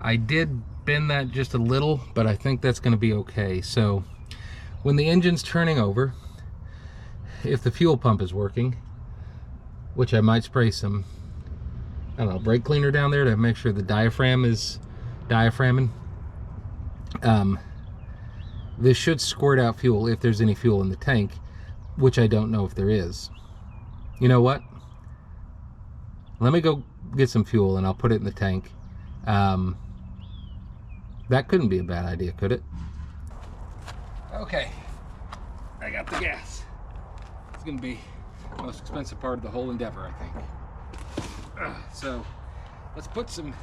I did bend that just a little, but I think that's going to be okay. So when the engine's turning over, if the fuel pump is working, which I might spray some, I don't know, brake cleaner down there to make sure the diaphragm is diaphragming. This should squirt out fuel if there's any fuel in the tank, which I don't know if there is. You know what? Let me go get some fuel and I'll put it in the tank. That couldn't be a bad idea, could it? Okay, I got the gas. It's gonna be the most expensive part of the whole endeavor, I think. So let's put some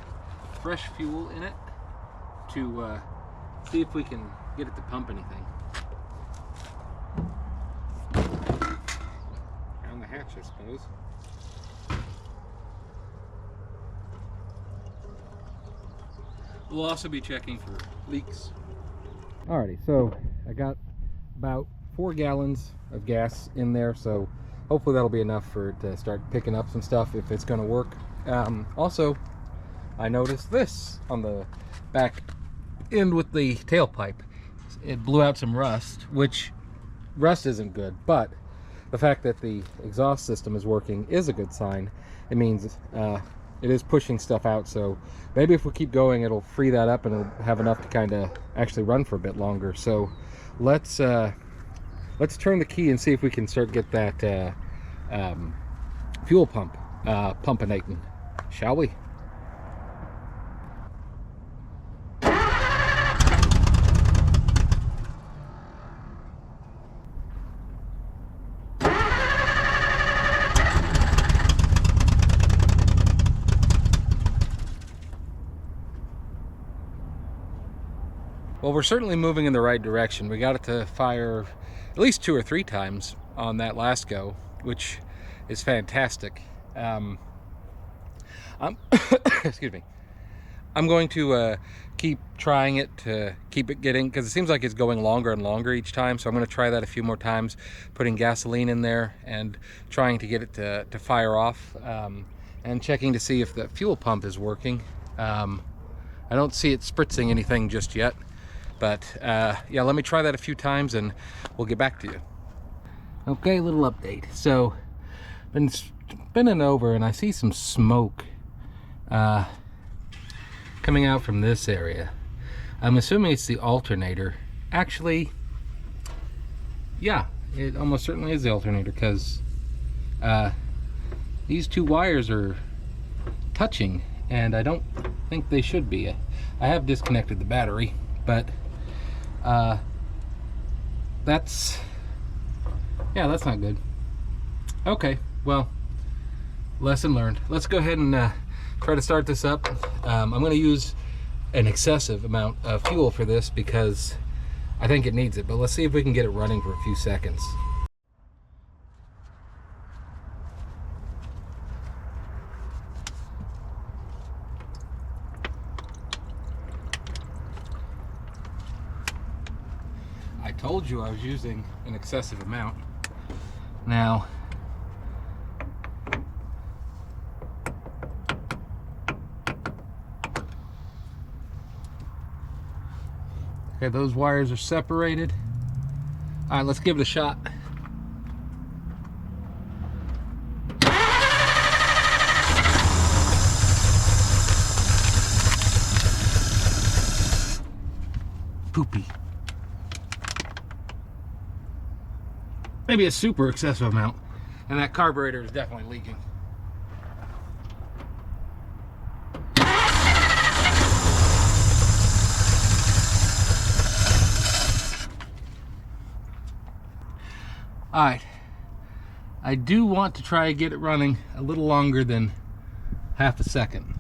fresh fuel in it to see if we can get it to pump anything. Down the hatch, I suppose. We'll also be checking for leaks. Alrighty, so I got about 4 gallons of gas in there, so hopefully that'll be enough for it to start picking up some stuff if it's going to work. Also, I noticed this on the back end with the tailpipe. It blew out some rust, which rust isn't good, but the fact that the exhaust system is working is a good sign. It means it is pushing stuff out, so maybe if we keep going it'll free that up and it'll have enough to kind of actually run for a bit longer. So let's turn the key and see if we can start get that fuel pump pumpinating, shall we? Well, we're certainly moving in the right direction. We got it to fire at least 2 or 3 times on that last go, which is fantastic. Excuse me. I'm going to keep trying it to keep it getting, because it seems like it's going longer and longer each time. So I'm going to try that a few more times, putting gasoline in there and trying to get it to fire off, and checking to see if the fuel pump is working. I don't see it spritzing anything just yet. But yeah, let me try that a few times and we'll get back to you. Okay, little update. So, been spinning over and I see some smoke coming out from this area. I'm assuming it's the alternator. Actually, yeah, it almost certainly is the alternator, because these 2 wires are touching and I don't think they should be. I have disconnected the battery, but that's not good. Okay, well, lesson learned. Let's go ahead and try to start this up. I'm going to use an excessive amount of fuel for this because I think it needs it, but let's see if we can get it running for a few seconds. I told you I was using an excessive amount. Now, okay, those wires are separated. All right, let's give it a shot. Poopy. Maybe a super excessive amount. And that carburetor is definitely leaking. Alright, I do want to try to get it running a little longer than half a second.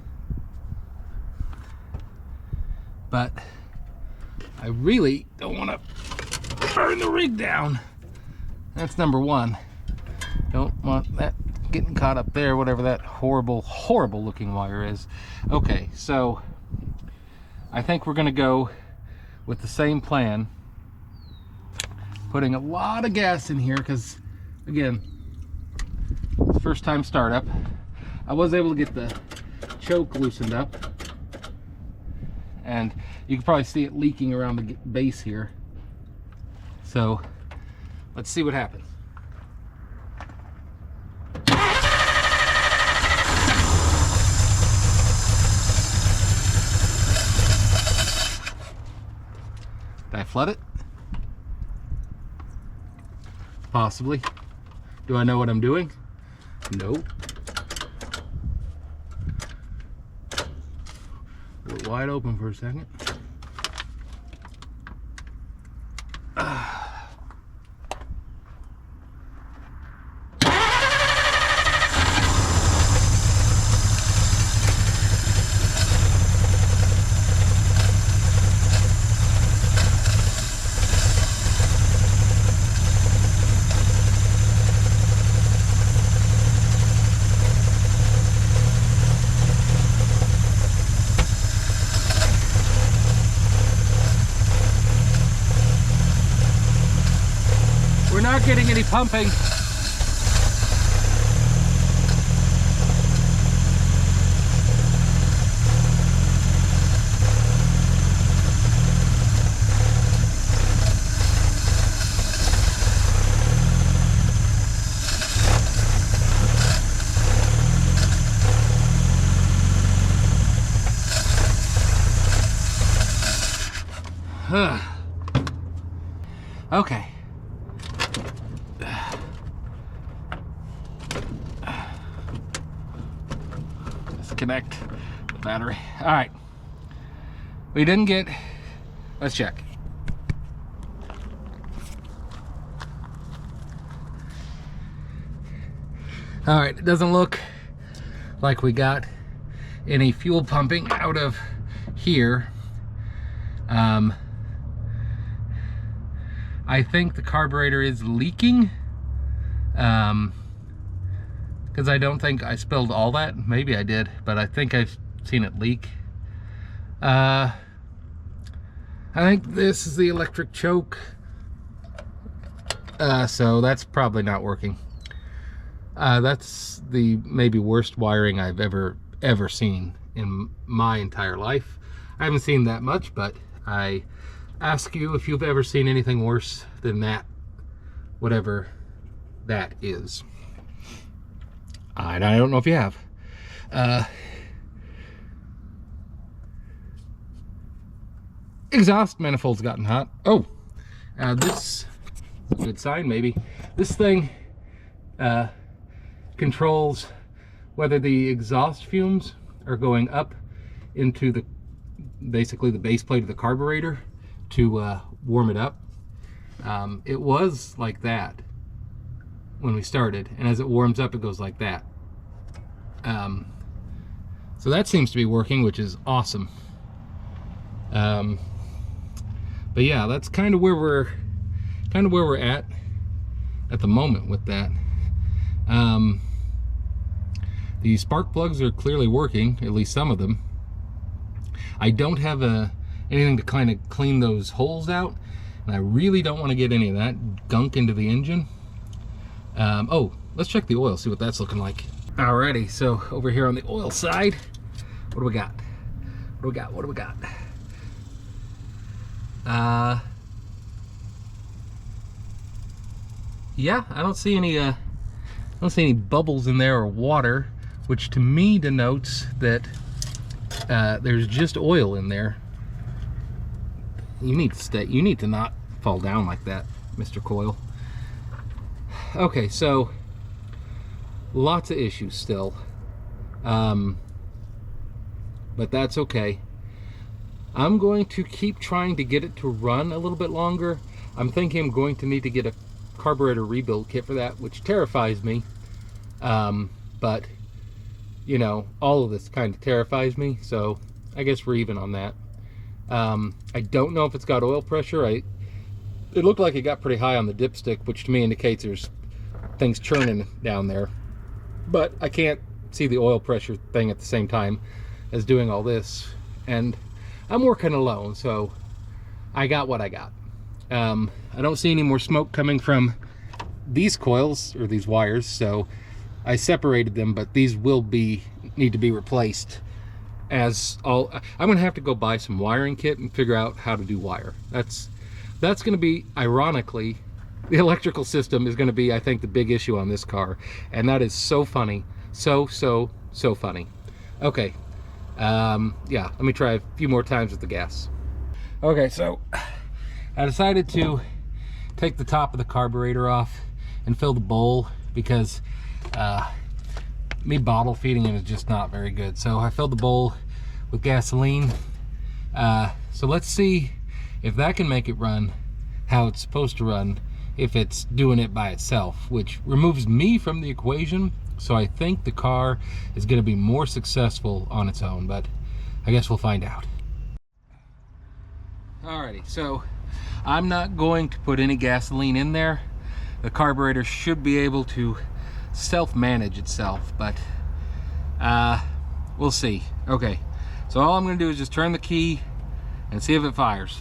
But I really don't want to burn the rig down. That's number one. Don't want that getting caught up there, whatever that horrible, horrible looking wire is. Okay, so I think we're gonna go with the same plan. Putting a lot of gas in here because, again, first time startup. I was able to get the choke loosened up, and you can probably see it leaking around the base here. So let's see what happens. Did I flood it? Possibly. Do I know what I'm doing? Nope. We're wide open for a second. Not getting any pumping. Okay. Disconnect the battery. All right. We didn't get, let's check. All right, it doesn't look like we got any fuel pumping out of here. I think the carburetor is leaking. Because I don't think I spilled all that. Maybe I did, but I think I've seen it leak. I think this is the electric choke. So that's probably not working. That's the maybe worst wiring I've ever seen in my entire life. I haven't seen that much, but I ask you if you've ever seen anything worse than that, whatever that is. I don't know if you have. Exhaust manifold's gotten hot. Oh, this is a good sign, maybe. This thing controls whether the exhaust fumes are going up into the basically the base plate of the carburetor to warm it up. It was like that when we started, and as it warms up it goes like that. So that seems to be working, which is awesome. But yeah, that's kind of where we're at the moment with that. The spark plugs are clearly working, at least some of them. I don't have anything to kind of clean those holes out, and I really don't want to get any of that gunk into the engine. Oh, let's check the oil, see what that's looking like. Alrighty, so over here on the oil side, what do we got? What do we got? Yeah, I don't see any bubbles in there or water, which to me denotes that there's just oil in there. You need to not fall down like that, Mr. Coil. Okay, so lots of issues still, but that's okay. I'm going to keep trying to get it to run a little bit longer. I'm thinking I'm going to need to get a carburetor rebuild kit for that, which terrifies me. But you know, all of this kind of terrifies me, so I guess we're even on that. I don't know if it's got oil pressure. It looked like it got pretty high on the dipstick, which to me indicates there's things churning down there, but I can't see the oil pressure thing at the same time as doing all this, and I'm working alone, so I got what I got. I don't see any more smoke coming from these coils or these wires, so I separated them, but these will need to be replaced. I'm gonna have to go buy some wiring kit and figure out how to do wire. That's gonna be, ironically, the electrical system is gonna be, I think, the big issue on this car, and that is so funny, so funny. Okay, yeah, let me try a few more times with the gas. Okay, so I decided to take the top of the carburetor off and fill the bowl because me bottle feeding it is just not very good. So I filled the bowl with gasoline. So let's see if that can make it run how it's supposed to run, if it's doing it by itself, which removes me from the equation. So I think the car is going to be more successful on its own, but I guess we'll find out. Alrighty, so I'm not going to put any gasoline in there. The carburetor should be able to self-manage itself, but we'll see. Okay, so all I'm going to do is just turn the key and see if it fires.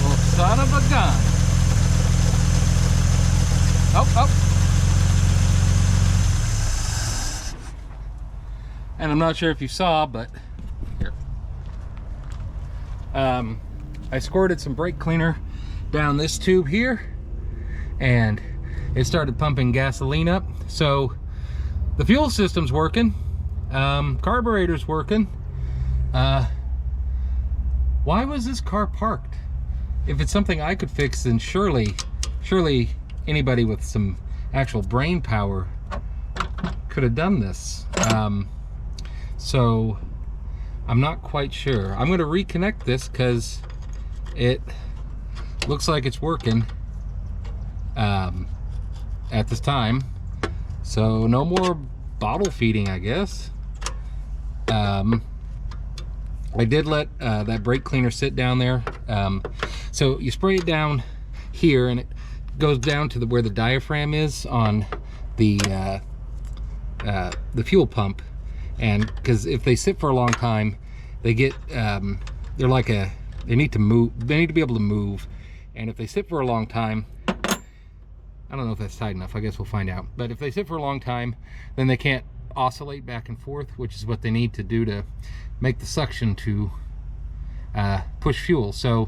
Well, son of a gun. Oh. And I'm not sure if you saw, but here. I squirted some brake cleaner down this tube here, and it started pumping gasoline up. So the fuel system's working, carburetor's working. Why was this car parked? If it's something I could fix, then surely anybody with some actual brain power could have done this. So I'm not quite sure. I'm going to reconnect this because it looks like it's working at this time. So no more bottle feeding, I guess. I did let that brake cleaner sit down there. So you spray it down here, and it goes down to where the diaphragm is on the fuel pump. And because if they sit for a long time, they get they need to move. They need to be able to move. And if they sit for a long time, I don't know if that's tight enough. I guess we'll find out. But if they sit for a long time, then they can't oscillate back and forth, which is what they need to do to make the suction to push fuel. So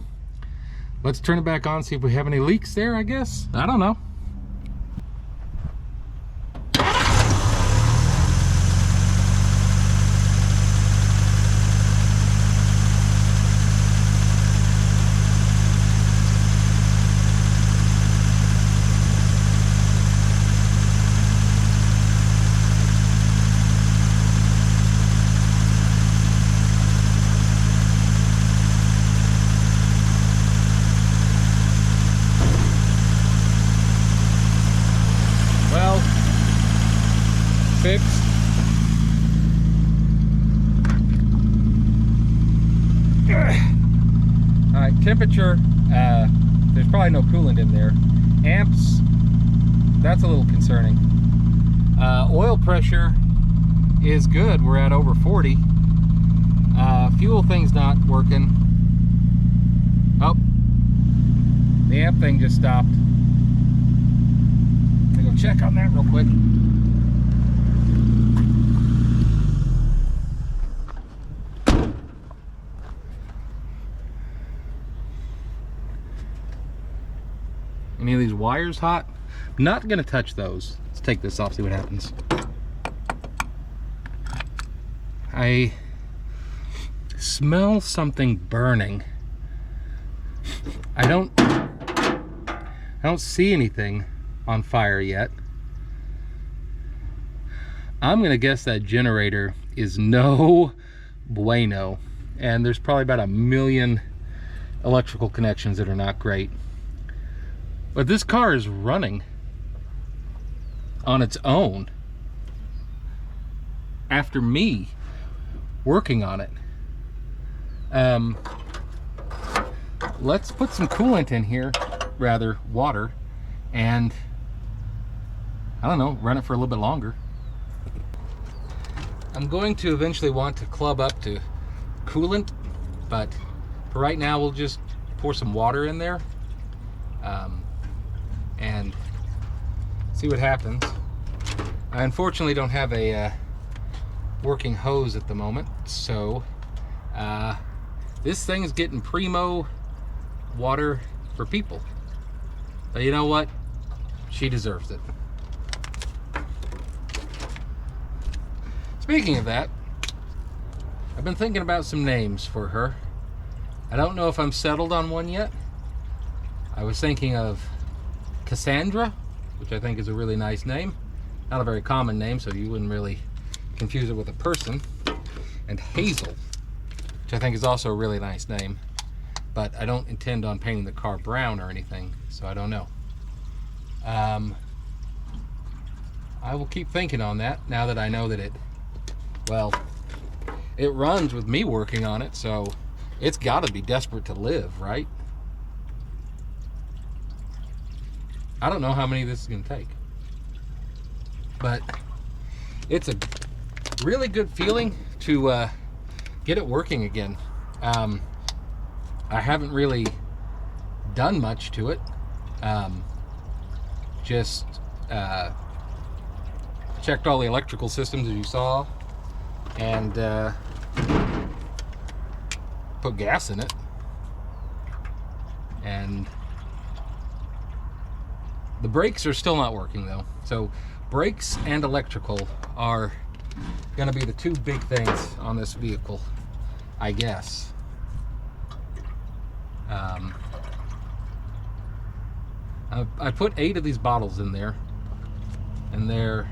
let's turn it back on, see if we have any leaks there, I guess. I don't know. fixed. Alright, temperature, there's probably no coolant in there. Amps, that's a little concerning. Oil pressure is good, we're at over 40. Fuel thing's not working. Oh, the amp thing just stopped. Let me go check on that real quick. Any of these wires hot? I'm not gonna touch those. Let's take this off, see what happens. I smell something burning. I don't see anything on fire yet. I'm gonna guess that generator is no bueno, and there's probably about 1 million electrical connections that are not great. But this car is running on its own after me working on it. Let's put some coolant in here, rather water, and I don't know, run it for a little bit longer. I'm going to eventually want to club up to coolant, but for right now we'll just pour some water in there and see what happens. I unfortunately don't have a working hose at the moment, so this thing is getting primo water for people. But you know what? She deserves it. Speaking of that, I've been thinking about some names for her. I don't know if I'm settled on one yet. I was thinking of Cassandra, which I think is a really nice name. Not a very common name, so you wouldn't really confuse it with a person. And Hazel, which I think is also a really nice name. But I don't intend on painting the car brown or anything, so I don't know. I will keep thinking on that now that I know that it runs with me working on it, so it's got to be desperate to live, right? I don't know how many this is going to take, but it's a really good feeling to get it working again. I haven't really done much to it. Just checked all the electrical systems, as you saw, and put gas in it, and the brakes are still not working though. So brakes and electrical are going to be the two big things on this vehicle, I guess. I put 8 of these bottles in there, and they're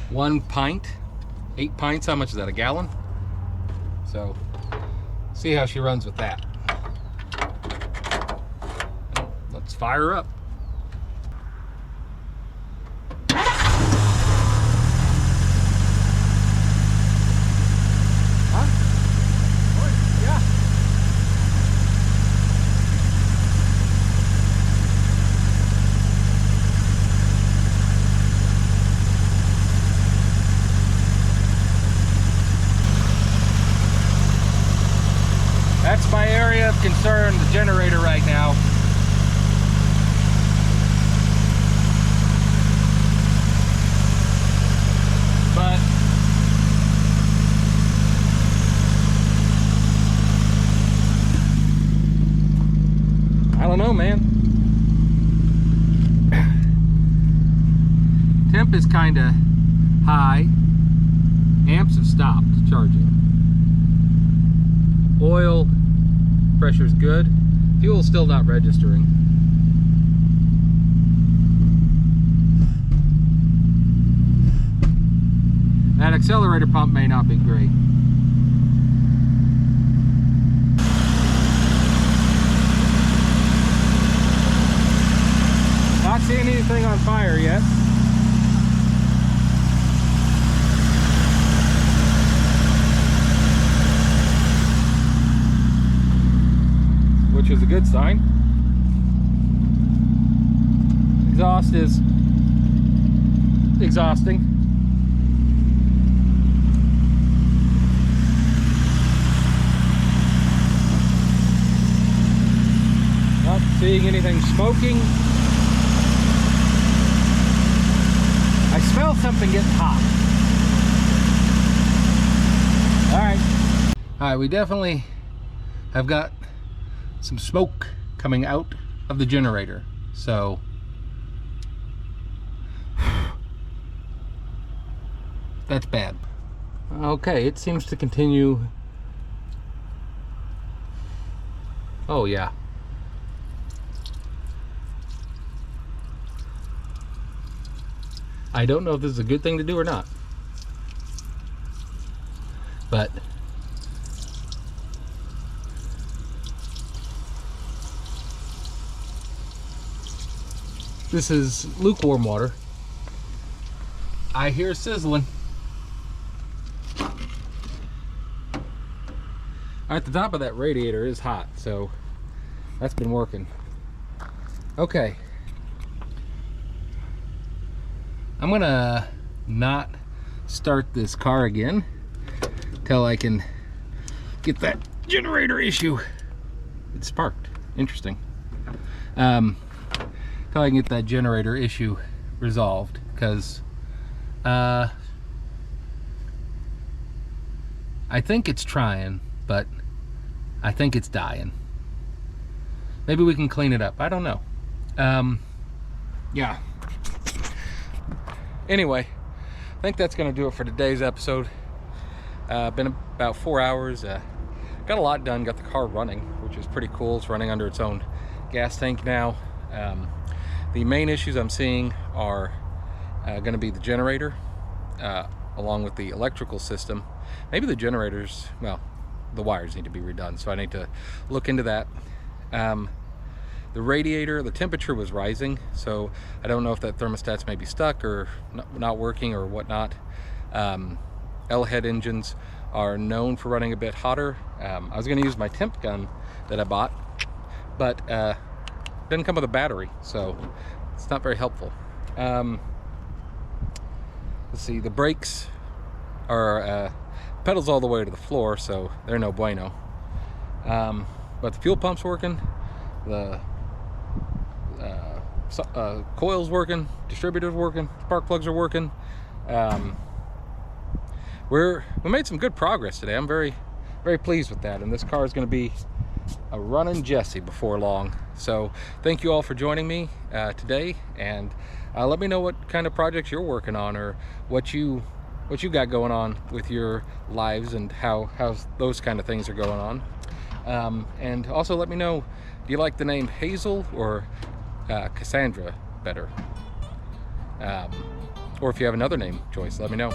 1 pint, 8 pints. How much is that, a gallon? So see how she runs with that. Let's fire her up. That's my area of concern, the generator right now. But I don't know, man. Temp is kind of high. Amps have stopped charging. Oil pressure's good. Fuel's still not registering. That accelerator pump may not be great. Not seeing anything on fire yet. sign. Exhaust is exhausting. Not seeing anything smoking. I smell something getting hot. All right, we definitely have got some smoke coming out of the generator, so that's bad. Okay, it seems to continue. Oh yeah. I don't know if this is a good thing to do or not, but this is lukewarm water. I hear sizzling. At the top of that radiator is hot, so that's been working. Okay. I'm gonna not start this car again till I can get that generator issue. It sparked. Interesting. Till I can get that generator issue resolved, because I think it's trying, but I think it's dying. Maybe we can clean it up. I don't know. Yeah. Anyway, I think that's going to do it for today's episode. Been about 4 hours. Got a lot done. Got the car running, which is pretty cool. It's running under its own gas tank now. The main issues I'm seeing are going to be the generator, along with the electrical system. Maybe the generators, well, the wires need to be redone, so I need to look into that. The radiator, the temperature was rising, so I don't know if that thermostat's maybe stuck or not working or whatnot. L-head engines are known for running a bit hotter. I was going to use my Temp gun that I bought, but it doesn't come with a battery, so it's not very helpful. Let's see, the brakes are pedals all the way to the floor, so they're no bueno. But the fuel pump's working, the coil's working, distributor's working, spark plugs are working. We made some good progress today. I'm very pleased with that, and this car is going to be a running Jesse before long. So thank you all for joining me today, and let me know what kind of projects you're working on, or what you got going on with your lives, and how those kind of things are going on. And also let me know, do you like the name Hazel or Cassandra better? Or if you have another name choice, let me know.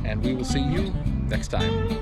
And we will see you next time.